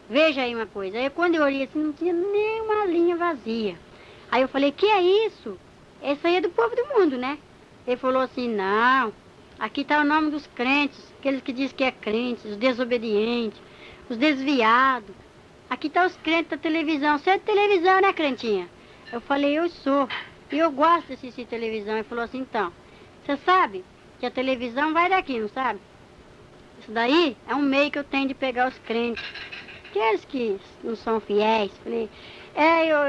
veja aí uma coisa. Aí quando eu olhei assim, não tinha nem uma linha vazia. Aí eu falei, que é isso? Isso aí é do povo do mundo, né? Ele falou assim, não, aqui está o nome dos crentes, aqueles que dizem que é crente, os desobedientes, os desviados. Aqui está os crentes da televisão. Você é de televisão, né, crentinha? Eu falei, eu sou. E eu gosto de assistir televisão. Ele falou assim, então, você sabe que a televisão vai daqui, não sabe? Isso daí é um meio que eu tenho de pegar os crentes. Aqueles que não são fiéis. Falei,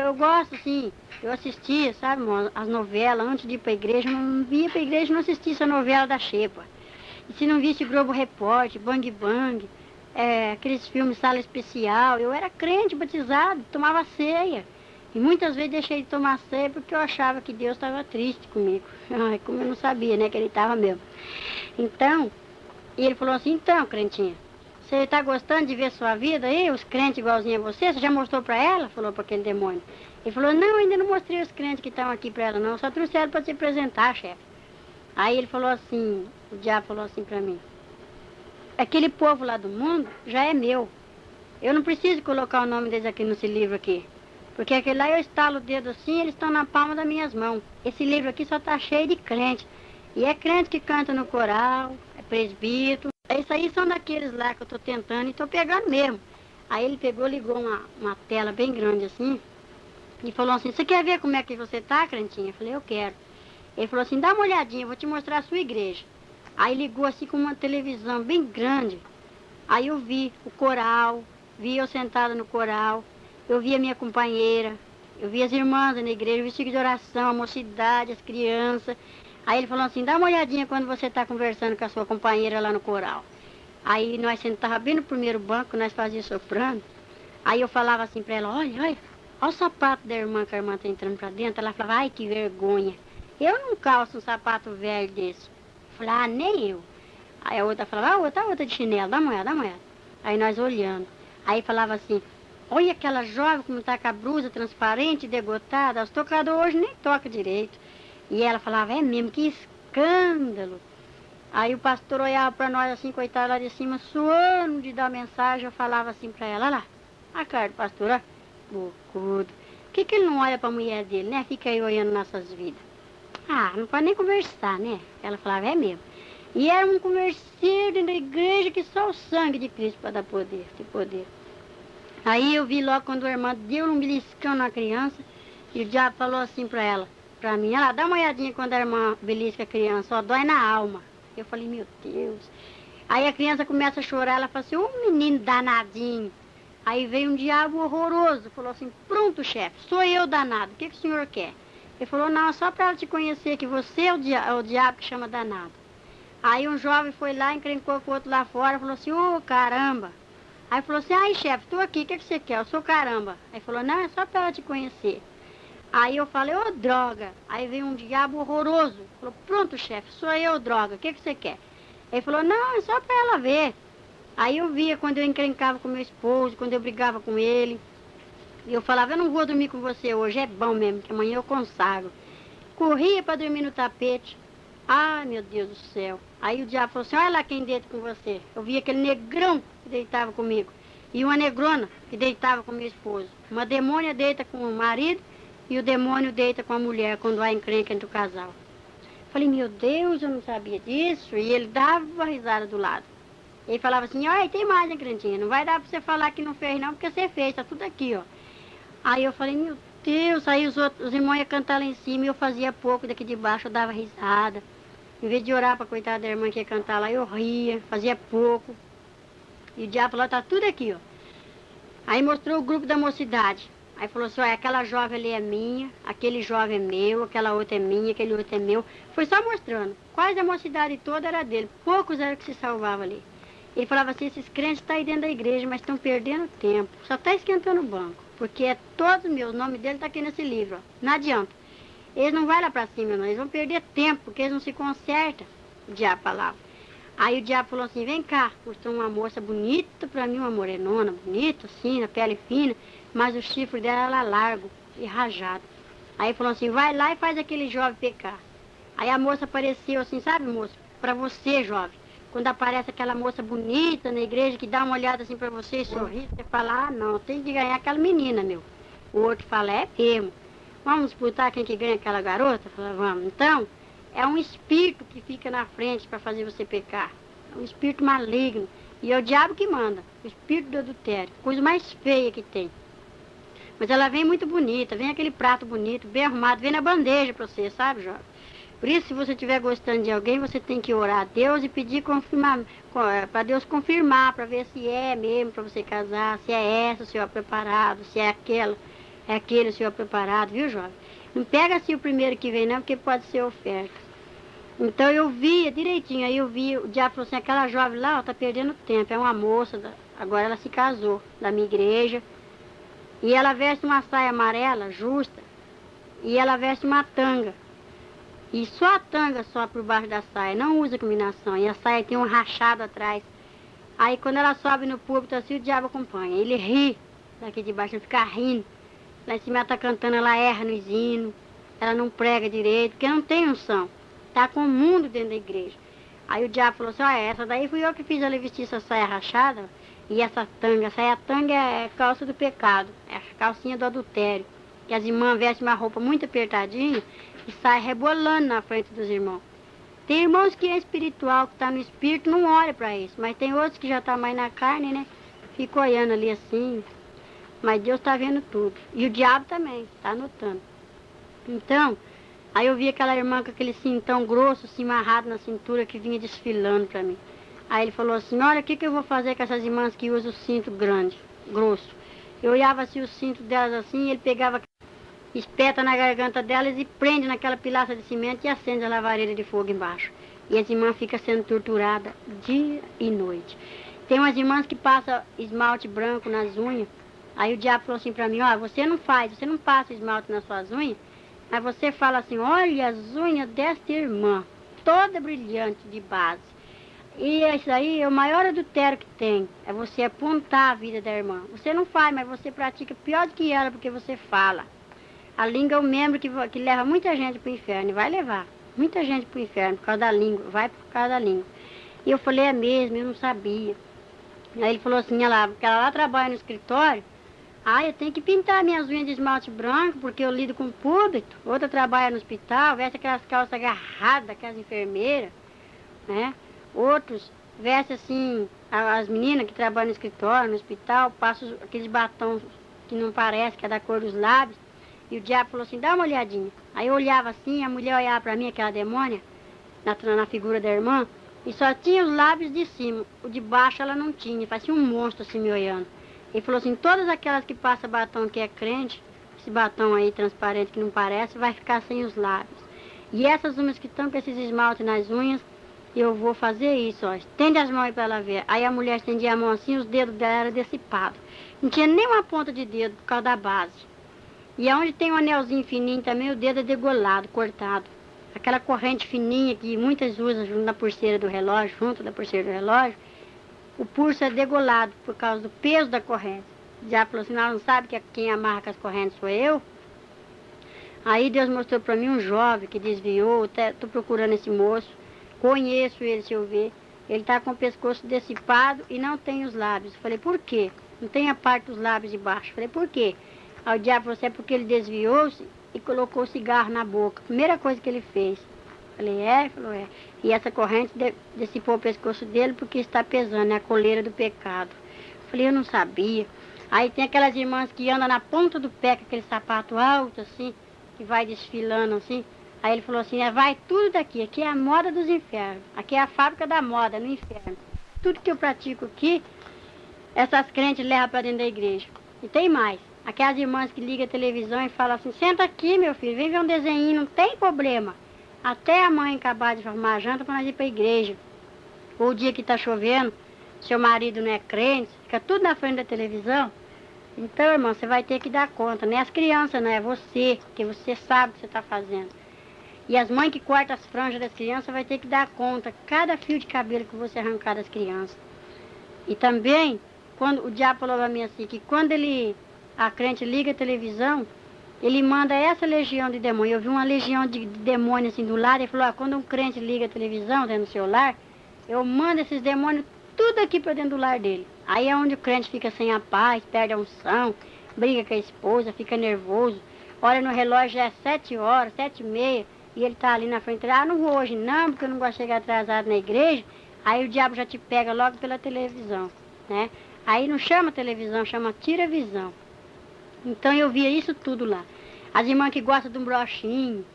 eu gosto, sim. Eu assistia, sabe, as novelas. Antes de ir para a igreja, eu não via para a igreja, não assistia essa novela da Xepa. E se não visse Globo Repórter, Bang Bang, aqueles filmes Sala Especial, eu era crente, batizado, tomava ceia. E muitas vezes deixei de tomar ceia porque eu achava que Deus estava triste comigo. Ai, como eu não sabia, né, que ele estava mesmo. Então, e ele falou assim, então, crentinha, você está gostando de ver sua vida aí, os crentes igualzinhos a você? Você já mostrou para ela? Falou para aquele demônio. Ele falou, não, ainda não mostrei os crentes que estão aqui para ela, não. Só trouxeram para te apresentar, chefe. Aí ele falou assim, o diabo falou assim para mim, aquele povo lá do mundo já é meu. Eu não preciso colocar o nome deles aqui nesse livro aqui. Porque aquele lá eu estalo o dedo assim, eles estão na palma das minhas mãos. Esse livro aqui só está cheio de crente. E é crente que canta no coral, é presbítero. Isso aí são daqueles lá que eu estou tentando e estou pegando mesmo. Aí ele pegou, ligou uma tela bem grande assim e falou assim, você quer ver como é que você tá, crentinha? Eu falei, eu quero. Ele falou assim, dá uma olhadinha, eu vou te mostrar a sua igreja. Aí ligou assim com uma televisão bem grande. Aí eu vi o coral, vi eu sentada no coral, eu vi a minha companheira, eu vi as irmãs na igreja, o vestido de oração, a mocidade, as crianças. Aí ele falou assim, dá uma olhadinha quando você está conversando com a sua companheira lá no coral. Aí nós sentávamos bem no primeiro banco, nós fazíamos soprando. Aí eu falava assim para ela, olha o sapato da irmã, que a irmã está entrando para dentro. Ela falava, ai, que vergonha. Eu não calço um sapato velho desse. Eu falei, ah, nem eu. Aí a outra falava, a outra de chinelo, dá uma olhada, dá uma olhada. Aí nós olhando. Aí falava assim, olha aquela jovem como está com a blusa transparente, degotada, os tocadores hoje nem toca direito. E ela falava, é mesmo, que escândalo. Aí o pastor olhava para nós assim, coitado lá de cima, suando de dar mensagem. Eu falava assim para ela, olha lá, a cara do pastor, ó, bocudo. Por que ele não olha para a mulher dele, né? Fica aí olhando nossas vidas. Ah, não pode nem conversar, né? Ela falava, é mesmo. E era um converseiro dentro da igreja que só o sangue de Cristo para dar poder, de poder. Aí eu vi logo quando a irmã deu um beliscão na criança e o diabo falou assim para ela, para mim, ah, dá uma olhadinha quando a irmã belisca a criança, ó, dói na alma. Eu falei, meu Deus. Aí a criança começa a chorar, ela fala assim, ô menino danadinho. Aí veio um diabo horroroso, falou assim, pronto, chefe, sou eu danado, o que o senhor quer? Ele falou, não, só para ela te conhecer que você é o diabo que chama danado. Aí um jovem foi lá, encrencou com o outro lá fora, falou assim, ô caramba. Aí falou assim, ai chefe, estou aqui, o que você quer? Eu sou caramba. Aí falou, não, é só para ela te conhecer. Aí eu falei, ô droga. Aí veio um diabo horroroso. Falou, pronto chefe, sou eu, droga, o que você quer? Ele falou, não, é só para ela ver. Aí eu via quando eu encrencava com meu esposo, quando eu brigava com ele. E eu falava, eu não vou dormir com você hoje, é bom mesmo, que amanhã eu consagro. Corria para dormir no tapete. Ai, meu Deus do céu. Aí o diabo falou assim, olha lá quem deita com você. Eu vi aquele negrão que deitava comigo. E uma negrona que deitava com meu esposo. Uma demônia deita com o marido e o demônio deita com a mulher quando há encrenca entre o casal. Falei, meu Deus, eu não sabia disso. E ele dava risada do lado. Ele falava assim, olha, tem mais, hein, crentinha? Não vai dar para você falar que não fez não, porque você fez, tá tudo aqui, ó. Aí eu falei, meu Deus, aí os irmãos iam cantar lá em cima e eu fazia pouco daqui de baixo, eu dava risada. Em vez de orar para coitada da irmã que ia cantar lá, eu ria, fazia pouco. E o diabo falou, tá tudo aqui, ó. Aí mostrou o grupo da mocidade. Aí falou assim, olha, aquela jovem ali é minha, aquele jovem é meu, aquela outra é minha, aquele outro é meu. Foi só mostrando. Quase a mocidade toda era dele. Poucos eram que se salvavam ali. Ele falava assim, esses crentes estão aí dentro da igreja, mas estão perdendo tempo. Só está esquentando o banco. Porque é todos meus, o nome dele está aqui nesse livro, ó. Não adianta. Eles não vão lá para cima, não. Eles vão perder tempo, porque eles não se consertam. O diabo falava. Aí o diabo falou assim, vem cá. Mostrou uma moça bonita para mim, uma morenona, bonita, assim, na pele fina. Mas o chifre dela era largo e rajado. Aí falou assim, vai lá e faz aquele jovem pecar. Aí a moça apareceu assim, sabe, moça? Para você, jovem. Quando aparece aquela moça bonita na igreja, que dá uma olhada assim para você e sorri, você fala, ah, não, tem que ganhar aquela menina, meu. O outro fala, é mesmo. Vamos disputar quem que ganha aquela garota? Eu falei, vamos. Então, é um espírito que fica na frente para fazer você pecar. É um espírito maligno. E é o diabo que manda, o espírito do adultério. Coisa mais feia que tem. Mas ela vem muito bonita, vem aquele prato bonito, bem arrumado, vem na bandeja para você, sabe, jovem? Por isso, se você estiver gostando de alguém, você tem que orar a Deus e pedir confirmar, para Deus confirmar, para ver se é mesmo para você casar, se é essa o senhor preparado, se é aquele o senhor preparado, viu, jovem? Não pega assim o primeiro que vem, não, porque pode ser oferta. Então eu via direitinho, aí eu vi, o diabo falou assim, aquela jovem lá, ó, tá perdendo tempo, é uma moça, agora ela se casou, da minha igreja, e ela veste uma saia amarela, justa, e ela veste uma tanga. E só a tanga só por baixo da saia, não usa combinação. E a saia tem um rachado atrás. Aí quando ela sobe no púlpito assim, o diabo acompanha. Ele ri daqui de baixo, ele fica rindo. Lá em cima ela tá cantando, ela erra nos hinos. Ela não prega direito, porque não tem unção. Tá com o mundo dentro da igreja. Aí o diabo falou assim, ó, essa daí fui eu que fiz ela vestir essa saia rachada. E essa saia tanga é calça do pecado. É a calcinha do adultério. Que as irmãs vestem uma roupa muito apertadinha e sai rebolando na frente dos irmãos. Tem irmãos que é espiritual, que está no espírito, não olha para isso. Mas tem outros que já estão mais na carne, né? Fica olhando ali assim. Mas Deus está vendo tudo. E o diabo também, está anotando. Então, aí eu vi aquela irmã com aquele cintão grosso, assim, amarrado na cintura, que vinha desfilando para mim. Aí ele falou assim, olha, o que eu vou fazer com essas irmãs que usam o cinto grande, grosso? Eu olhava assim o cinto delas assim, ele pegava, espeta na garganta delas e prende naquela pilaça de cimento e acende a lavareira de fogo embaixo. E as irmãs ficam sendo torturadas dia e noite. Tem umas irmãs que passam esmalte branco nas unhas. Aí o diabo falou assim pra mim, ó, você não passa esmalte nas suas unhas, mas você fala assim, olha as unhas desta irmã, toda brilhante de base. E isso aí é o maior adultério que tem, é você apontar a vida da irmã. Você não faz, mas você pratica pior do que ela, porque você fala. A língua é um membro que leva muita gente para o inferno, e vai levar muita gente para o inferno por causa da língua, vai por causa da língua. E eu falei, é mesmo, eu não sabia. Aí ele falou assim, olha lá, porque ela lá trabalha no escritório, eu tenho que pintar minhas unhas de esmalte branco, porque eu lido com o público. Outra trabalha no hospital, veste aquelas calças agarradas, aquelas enfermeiras, né? Outros vestem assim, as meninas que trabalham no escritório, no hospital, passam aqueles batons que não parece, que é da cor dos lábios. E o diabo falou assim, dá uma olhadinha. Aí eu olhava assim, a mulher olhava pra mim, aquela demônia, na figura da irmã, e só tinha os lábios de cima. O de baixo ela não tinha, parecia um monstro assim me olhando. Ele falou assim, todas aquelas que passam batom que é crente, esse batom aí transparente que não parece, vai ficar sem os lábios. E essas umas que estão com esses esmaltes nas unhas, eu vou fazer isso, ó. Estende as mãos aí pra ela ver. Aí a mulher estendia a mão assim, os dedos dela eram decipados. Não tinha nem uma ponta de dedo por causa da base. E aonde tem um anelzinho fininho também, o dedo é degolado, cortado. Aquela corrente fininha que muitas usam junto da pulseira do relógio, o pulso é degolado por causa do peso da corrente. Já falou assim, ela não sabe que quem amarra as correntes sou eu? Aí Deus mostrou para mim um jovem que desviou, estou procurando esse moço, conheço ele se eu ver. Ele está com o pescoço decipado e não tem os lábios. Falei, por quê? Não tem a parte dos lábios de baixo. Falei, por quê? Aí o diabo falou assim, é porque ele desviou-se e colocou o cigarro na boca. Primeira coisa que ele fez. Falei, é? Ele falou, é. E essa corrente decipou o pescoço dele porque está pesando, é a coleira do pecado. Falei, eu não sabia. Aí tem aquelas irmãs que andam na ponta do pé com aquele sapato alto assim, que vai desfilando assim. Aí ele falou assim, vai tudo daqui, aqui é a moda dos infernos. Aqui é a fábrica da moda, no inferno. Tudo que eu pratico aqui, essas crentes levam para dentro da igreja. E tem mais. Aquelas irmãs que ligam a televisão e falam assim, senta aqui, meu filho, vem ver um desenho, não tem problema. Até a mãe acabar de formar a janta para nós ir para a igreja. Ou o dia que está chovendo, seu marido não é crente, fica tudo na frente da televisão. Então, irmão, você vai ter que dar conta. Não é as crianças, não é você, que você sabe o que você está fazendo. E as mães que cortam as franjas das crianças vai ter que dar conta cada fio de cabelo que você arrancar das crianças. E também, quando o diabo falou para mim assim, que quando a crente liga a televisão, ele manda essa legião de demônio. Eu vi uma legião de demônios assim do lado, ele falou, quando um crente liga a televisão dentro do seu lar, eu mando esses demônios tudo aqui para dentro do lar dele. Aí é onde o crente fica sem a paz, perde a unção, briga com a esposa, fica nervoso. olha no relógio, já é 7 horas, 7h30, e ele tá ali na frente. Ah, não vou hoje não, porque eu não gosto de chegar atrasado na igreja. Aí o diabo já te pega logo pela televisão, né? Aí não chama televisão, chama tira-visão. Então eu via isso tudo lá. As irmãs que gostam de um brochinho,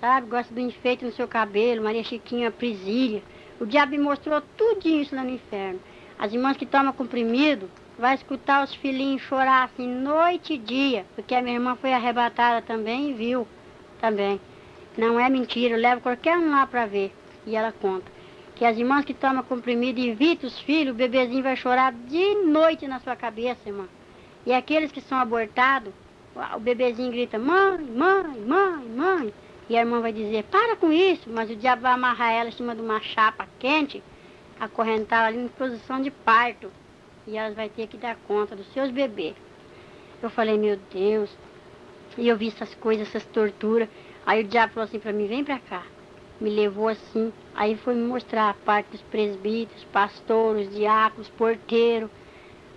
sabe? Gostam do enfeite no seu cabelo, Maria Chiquinha, Prisília. O diabo me mostrou tudo isso lá no inferno. As irmãs que tomam comprimido, vai escutar os filhinhos chorar assim noite e dia, porque a minha irmã foi arrebatada também e viu também. Não é mentira, eu levo qualquer um lá para ver. E ela conta que as irmãs que tomam comprimido e evitam os filhos, o bebezinho vai chorar de noite na sua cabeça, irmã. E aqueles que são abortados, o bebezinho grita, mãe, mãe, mãe, mãe. E a irmã vai dizer, para com isso, mas o diabo vai amarrar ela em cima de uma chapa quente, acorrentar ali em posição de parto. E elas vão ter que dar conta dos seus bebês. Eu falei, meu Deus. E eu vi essas coisas, essas torturas. Aí o diabo falou assim para mim, vem para cá. Me levou assim. Aí foi me mostrar a parte dos presbíteros, pastores, diáconos, porteiro.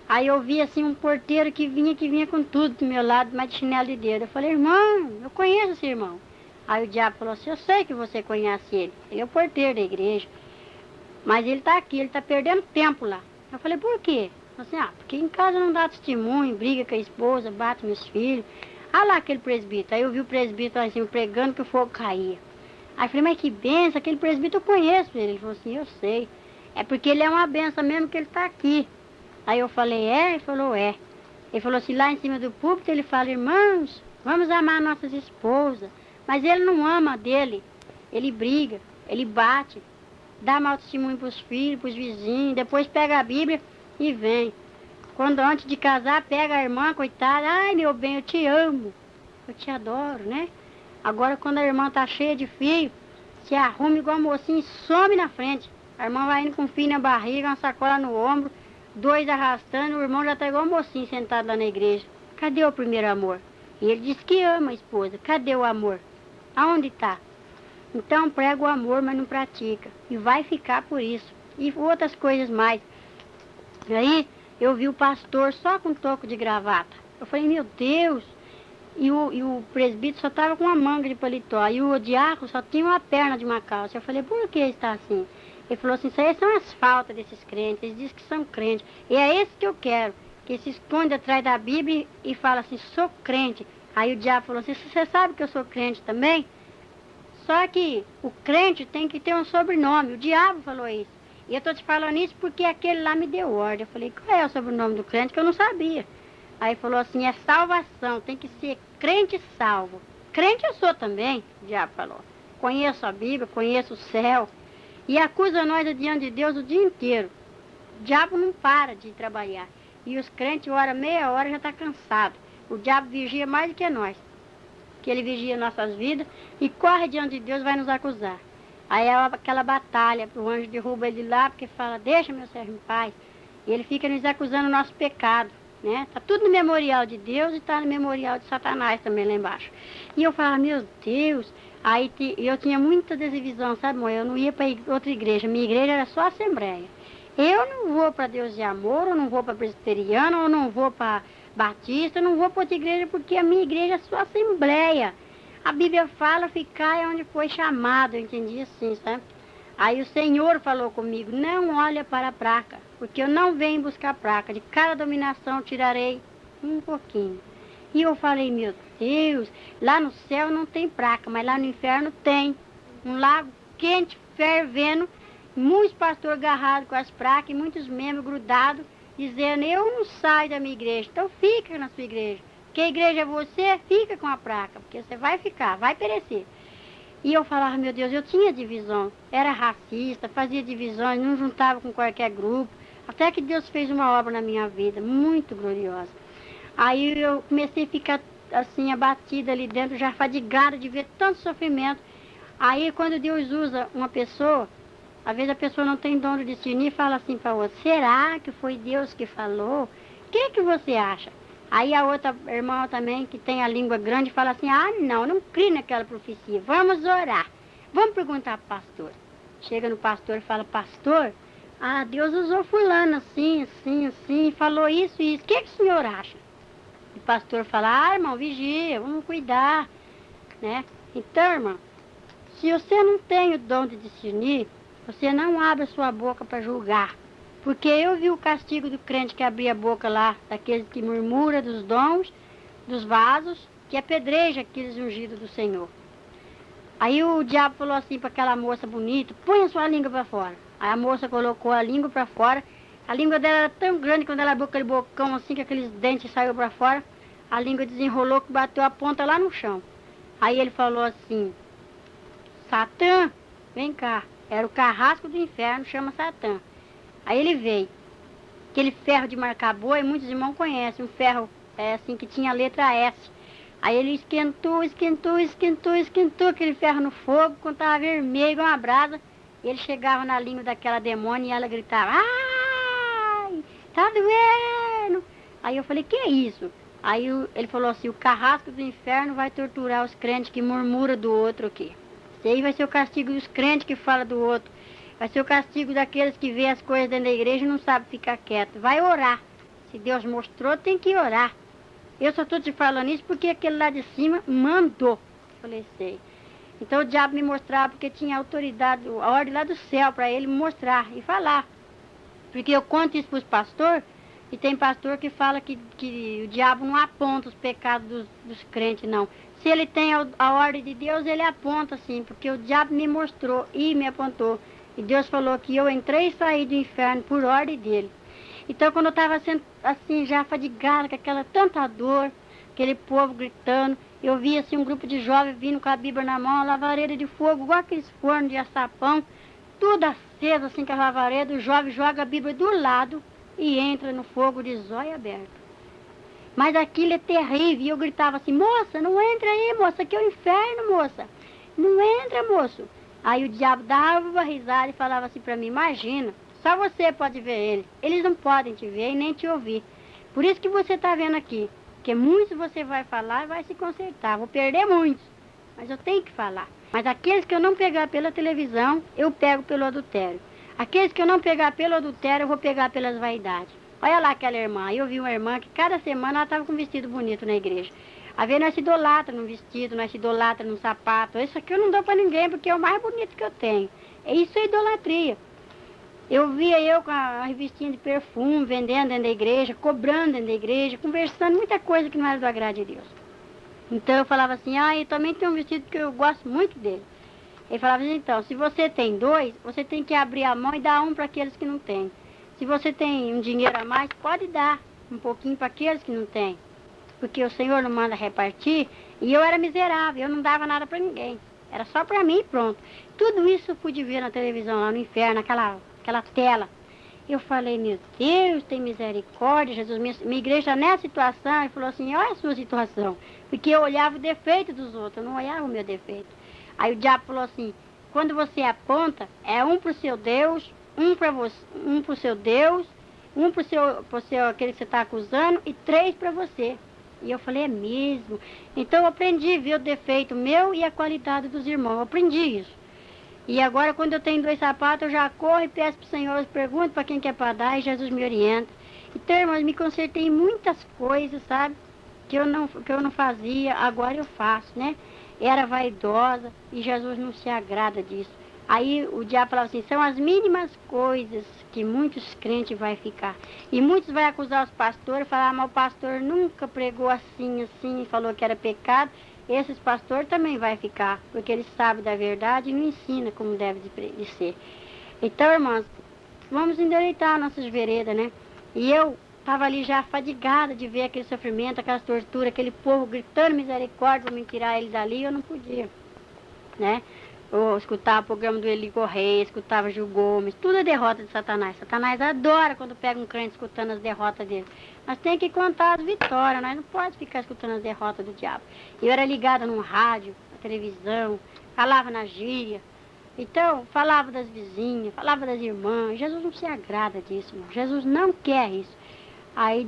Aí eu vi assim um porteiro que vinha com tudo do meu lado, mas de chinelo de dedo. Eu falei, irmão, eu conheço esse irmão. Aí o diabo falou assim, eu sei que você conhece ele. Ele é o porteiro da igreja. Mas ele está aqui, ele está perdendo tempo lá. Eu falei, por quê? Ele falou assim, porque em casa não dá testemunho, briga com a esposa, bate meus filhos. Ah lá aquele presbítero. Aí eu vi o presbítero lá em cima pregando que o fogo caía. Aí eu falei, mas que benção, aquele presbítero eu conheço ele. Ele falou assim, eu sei. É porque ele é uma benção mesmo que ele está aqui. Aí eu falei, é? Ele falou, é. Ele falou assim, lá em cima do púlpito, ele fala, irmãos, vamos amar nossas esposas. Mas ele não ama a dele. Ele briga, ele bate, dá mau testemunho para os filhos, para os vizinhos, depois pega a Bíblia e vem. Quando antes de casar, pega a irmã, coitada, ai meu bem, eu te amo, eu te adoro, né? Agora quando a irmã tá cheia de filho, se arruma igual a mocinha e some na frente. A irmã vai indo com um filho na barriga, uma sacola no ombro, 2 arrastando, o irmão já tá igual a mocinha sentado lá na igreja. Cadê o primeiro amor? E ele diz que ama a esposa, cadê o amor? Aonde tá? Então prega o amor, mas não pratica. E vai ficar por isso. E outras coisas mais. Aí eu vi o pastor só com toco de gravata. Eu falei, meu Deus. E o presbítero só estava com uma manga de paletó. E o diácono só tinha uma perna de uma calça. Eu falei, por que está assim? Ele falou assim, isso aí são as faltas desses crentes. Eles dizem que são crentes. E é esse que eu quero. Que se esconde atrás da Bíblia e fala assim, sou crente. Aí o diabo falou assim, você sabe que eu sou crente também? Só que o crente tem que ter um sobrenome. O diabo falou isso. E eu estou te falando isso porque aquele lá me deu ordem. Eu falei, qual é o sobrenome do crente? Que eu não sabia. Aí falou assim, é salvação. Tem que ser crente salvo. Crente eu sou também, o diabo falou. Conheço a Bíblia, conheço o céu. E acusa nós diante de Deus o dia inteiro. O diabo não para de trabalhar. E os crentes, hora, meia hora, já está cansado. O diabo vigia mais do que nós. Que ele vigia nossas vidas e corre diante de Deus, vai nos acusar. Aí é aquela batalha, o anjo derruba ele lá, porque fala, deixa meu servo em paz. E ele fica nos acusando o nosso pecado, né? Tá tudo no memorial de Deus e tá no memorial de Satanás também lá embaixo. E eu falava, meu Deus, aí eu tinha muita desivisão, sabe, mãe? Eu não ia para outra igreja, minha igreja era só assembleia. Eu não vou para Deus de Amor, eu não vou para presbiteriano, eu não vou para batista, eu não vou para outra igreja porque a minha igreja é só assembleia. A Bíblia fala, ficar é onde foi chamado, eu entendi assim, sabe? Aí o Senhor falou comigo, não olha para a placa, porque eu não venho buscar placa, de cada dominação tirarei um pouquinho. E eu falei, meu Deus, lá no céu não tem placa, mas lá no inferno tem. Um lago quente, fervendo, muitos pastores agarrados com as placas e muitos membros grudados, dizendo, eu não saio da minha igreja, então fica na sua igreja. Porque a igreja é você, fica com a placa, porque você vai ficar, vai perecer. E eu falava, meu Deus, eu tinha divisão, era racista, fazia divisões, não juntava com qualquer grupo, até que Deus fez uma obra na minha vida, muito gloriosa. Aí eu comecei a ficar assim, abatida ali dentro, já fadigada de ver tanto sofrimento. Aí quando Deus usa uma pessoa, às vezes a pessoa não tem dom de discernir e fala assim para outra, será que foi Deus que falou? O que você acha? Aí a outra irmã também, que tem a língua grande, fala assim, não creio naquela profecia, vamos orar. Vamos perguntar para o pastor. Chega no pastor e fala, pastor, Deus usou fulano assim, assim, assim, falou isso e isso. O que o senhor acha? pastores falam, irmão, vigia, vamos cuidar, né? Então, irmão, se você não tem o dom de discernir, você não abre a sua boca para julgar. Porque eu vi o castigo do crente que abria a boca lá, daqueles que murmura dos dons, dos vasos, que apedreja aqueles ungidos do Senhor. Aí o diabo falou assim para aquela moça bonita, põe a sua língua para fora. Aí a moça colocou a língua para fora. A língua dela era tão grande, quando ela abriu aquele bocão assim, que aqueles dentes saíram para fora, a língua desenrolou, que bateu a ponta lá no chão. Aí ele falou assim, Satã, vem cá. Era o carrasco do inferno, chama Satã. Aí ele veio. Aquele ferro de marcar boi, muitos irmãos conhecem, um ferro assim que tinha a letra S. Aí ele esquentou aquele ferro no fogo, quando estava vermelho, igual uma brasa. Ele chegava na língua daquela demônia e ela gritava, ai, tá doendo. Aí eu falei, que é isso? Aí ele falou assim, o carrasco do inferno vai torturar os crentes que murmuram do outro aqui. Esse aí vai ser o castigo dos crentes que falam do outro. Vai ser o castigo daqueles que vê as coisas dentro da igreja e não sabem ficar quieto. Vai orar. Se Deus mostrou, tem que orar. Eu só estou te falando isso porque aquele lá de cima mandou. Falei, sei. Então o diabo me mostrava porque tinha autoridade, a ordem lá do céu para ele me mostrar e falar. Porque eu conto isso para os pastores e tem pastor que fala que o diabo não aponta os pecados dos crentes, não. Se ele tem a ordem de Deus, ele aponta sim, porque o diabo me mostrou e me apontou. E Deus falou que eu entrei e saí do inferno por ordem dele. Então, quando eu estava sendo assim, já fadigada, com aquela tanta dor, aquele povo gritando, eu vi assim um grupo de jovens vindo com a Bíblia na mão, a lavareira de fogo, igual aqueles fornos de assar pão, tudo aceso assim com a lavareira, o jovem joga a Bíblia do lado e entra no fogo de zóio aberto. Mas aquilo é terrível, e eu gritava assim, moça, não entra aí, moça, aqui é o inferno, moça. Não entra, moço. Aí o diabo dava uma risada e falava assim para mim, imagina, só você pode ver eles. Eles não podem te ver e nem te ouvir. Por isso que você está vendo aqui. Porque muitos você vai falar e vai se consertar. Vou perder muitos, mas eu tenho que falar. Mas aqueles que eu não pegar pela televisão, eu pego pelo adultério. Aqueles que eu não pegar pelo adultério, eu vou pegar pelas vaidades. Olha lá aquela irmã. Eu vi uma irmã que cada semana ela estava com um vestido bonito na igreja. A ver, nós se idolatra num vestido, nós se idolatra num sapato. Isso aqui eu não dou para ninguém, porque é o mais bonito que eu tenho. Isso é idolatria. Eu via eu com a revistinha de perfume, vendendo dentro da igreja, cobrando dentro da igreja, conversando muita coisa que não era do agrado de Deus. Então eu falava assim, eu também tenho um vestido que eu gosto muito dele. Ele falava assim, então, se você tem dois, você tem que abrir a mão e dar um para aqueles que não têm. Se você tem um dinheiro a mais, pode dar um pouquinho para aqueles que não têm. Porque o Senhor não manda repartir, e eu era miserável, eu não dava nada para ninguém. Era só para mim e pronto. Tudo isso eu pude ver na televisão, lá no inferno, aquela tela. Eu falei, meu Deus, tem misericórdia, Jesus, minha igreja nessa situação. Ele falou assim, olha a sua situação. Porque eu olhava o defeito dos outros, eu não olhava o meu defeito. Aí o diabo falou assim, quando você aponta, é um para o seu Deus, um para o seu Deus, um para o seu aquele que você está acusando e 3 para você. E eu falei, é mesmo? Então eu aprendi a ver o defeito meu e a qualidade dos irmãos. Eu aprendi isso. E agora, quando eu tenho 2 sapatos, eu já corro e peço para o Senhor, pergunto para quem quer para dar e Jesus me orienta. Então, irmãos, me consertei em muitas coisas, sabe? Que eu não fazia, agora eu faço, né? Era vaidosa e Jesus não se agrada disso. Aí o diabo falava assim, são as mínimas coisas que muitos crentes vai ficar. E muitos vai acusar os pastores, falar, mas o pastor nunca pregou assim, falou que era pecado. Esses pastores também vai ficar, porque eles sabem da verdade e não ensinam como deve de ser. Então, irmãos, vamos endireitar nossas veredas, né? E eu estava ali já fadigada de ver aquele sofrimento, aquela tortura, aquele povo gritando misericórdia para me tirar ele dali, eu não podia, né? Eu escutava o programa do Eli Correia, escutava Gil Gomes, tudo é derrota de Satanás. Satanás adora quando pega um crente escutando as derrotas dele. Nós temos que contar as vitórias, nós não podemos ficar escutando as derrotas do diabo. Eu era ligada no rádio, na televisão, falava na gíria. Então, falava das vizinhas, falava das irmãs. Jesus não se agrada disso, irmão. Jesus não quer isso. Aí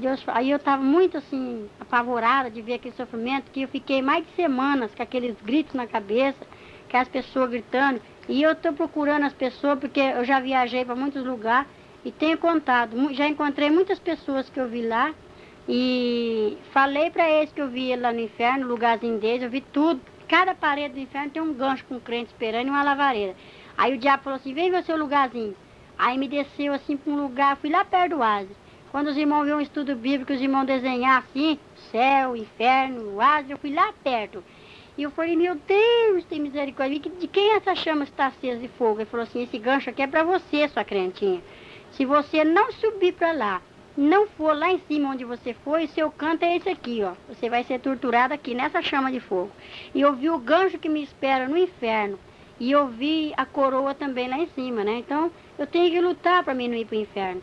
eu estava muito assim, apavorada de ver aquele sofrimento, que eu fiquei mais de semanas com aqueles gritos na cabeça, que as pessoas gritando, e eu estou procurando as pessoas, porque eu já viajei para muitos lugares, e tenho contado, já encontrei muitas pessoas que eu vi lá, E falei para eles que eu vi ele lá no inferno, o lugarzinho deles, eu vi tudo. Cada parede do inferno tem um gancho com um crente esperando e uma lavareira. Aí o diabo falou assim, vem ver o seu lugarzinho. Aí me desceu assim para um lugar, fui lá perto do oásis. Quando os irmãos viram um estudo bíblico, os irmãos desenhar assim, céu, inferno, o oásis, eu fui lá perto. E eu falei, meu Deus, tem misericórdia, de quem essa chama está acesa de fogo? Ele falou assim, esse gancho aqui é para você, sua crentinha. Se você não subir para lá, não for lá em cima onde você foi, o seu canto é esse aqui, ó. Você vai ser torturado aqui, nessa chama de fogo. E eu vi o gancho que me espera no inferno. E eu vi a coroa também lá em cima, né? Então, eu tenho que lutar para mim não ir para o inferno.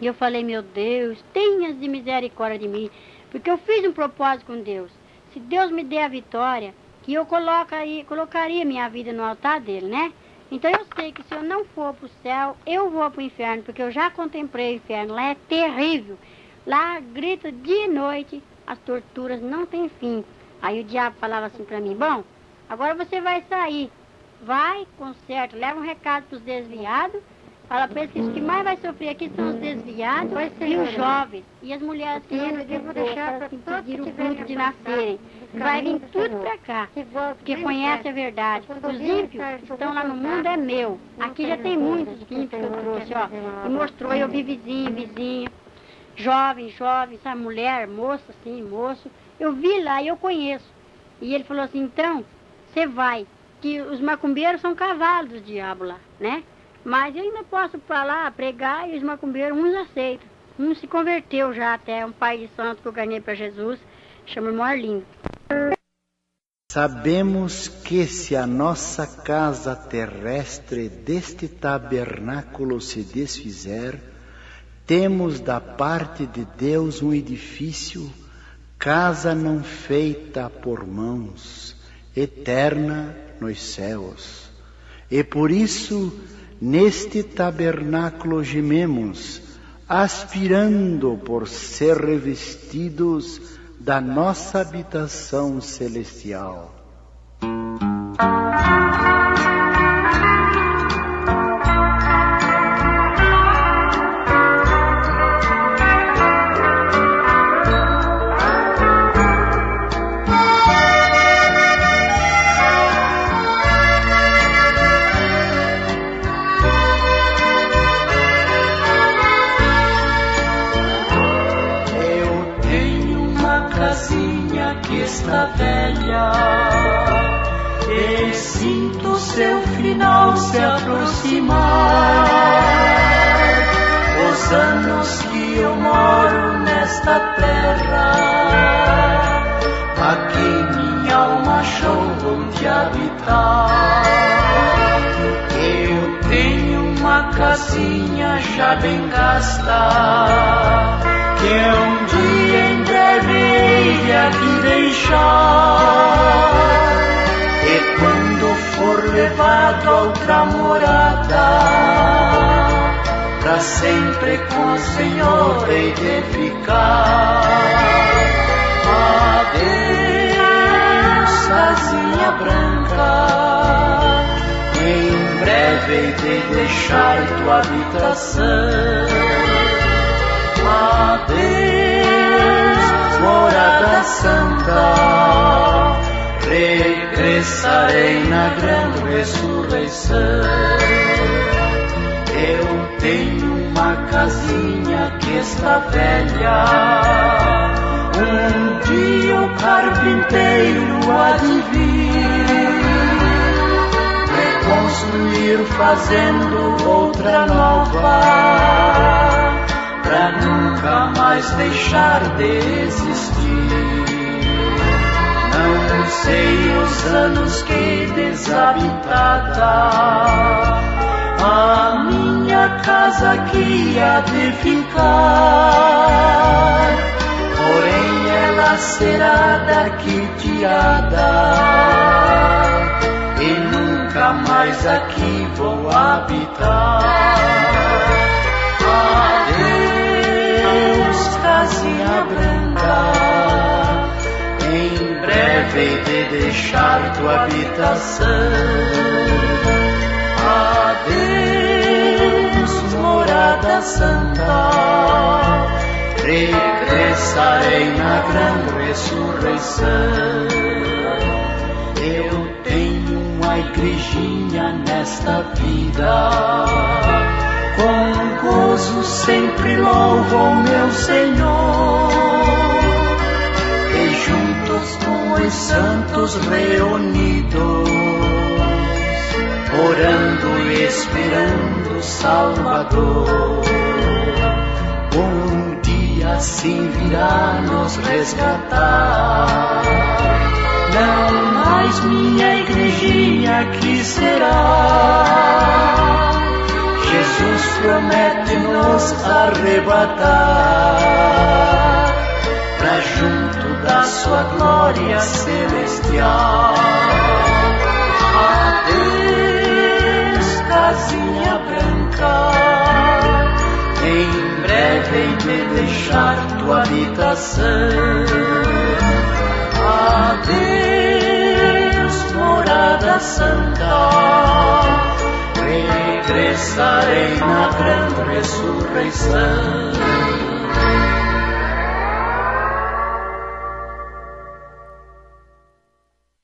E eu falei, meu Deus, tenhas de misericórdia de mim. Porque eu fiz um propósito com Deus. Se Deus me der a vitória, que eu colocaria minha vida no altar dele, né? Então eu sei que se eu não for para o céu, eu vou para o inferno, porque eu já contemplei o inferno. Lá é terrível. Lá grita dia e noite, as torturas não têm fim. Aí o diabo falava assim para mim, bom, agora você vai sair. Vai, conserta, leva um recado para os desviados. Fala para eles que os que mais vai sofrer aqui são os desviados e os jovens. E as mulheres que eu vou deixar para impedir o fruto de nascerem. Vai vir tudo para cá, porque conhece a verdade. Os ímpios estão lá no mundo, é meu. Aqui já tem muitos ímpios que eu trouxe, ó. E mostrou, eu vi vizinha, jovem, essa mulher, moça, assim, moço. Eu vi lá e eu conheço. E ele falou assim, então, você vai. Que os macumbeiros são cavalos do diabo lá, né? Mas eu ainda posso falar, pregar, e os macumbeiros, uns aceitam. Um se converteu já até, um pai de santo que eu ganhei para Jesus, chama irmão Arlindo. Sabemos que se a nossa casa terrestre deste tabernáculo se desfizer, temos da parte de Deus um edifício, casa não feita por mãos, eterna nos céus. E por isso, neste tabernáculo gememos, aspirando por ser revestidos da nossa habitação celestial. Está velha e sinto seu final se aproximar. Os anos que eu moro nesta terra, aqui minha alma achou onde habitar. Eu tenho uma casinha já bem gasta, que um dia em breve hei aqui deixar. E quando for levado a outra morada, pra sempre com o Senhor hei de ficar. Adeus, casinha branca, em breve hei de deixar tua habitação. Adeus, morada santa, regressarei na grande ressurreição. Eu tenho uma casinha que está velha, um dia o carpinteiro há de vir reconstruir fazendo outra nova, pra nunca mais deixar de existir. Não sei os anos que desabitada a minha casa aqui há de ficar, porém ela será daqui tirada e nunca mais aqui vou habitar. Adeus, casinha branca, em breve hei de deixar tua habitação. Adeus, morada santa, regressarei na grande ressurreição. Eu tenho uma igrejinha nesta vida, com gozo sempre louvo ao meu Senhor, e juntos com os santos reunidos, orando e esperando o Salvador, um dia assim virá nos resgatar. Não mais minha igrejinha aqui será, Jesus promete nos arrebatar pra junto da sua glória celestial. Adeus, casinha branca, em breve hei de deixar tua habitação. Adeus, morada santa, regressarei na grande ressurreição.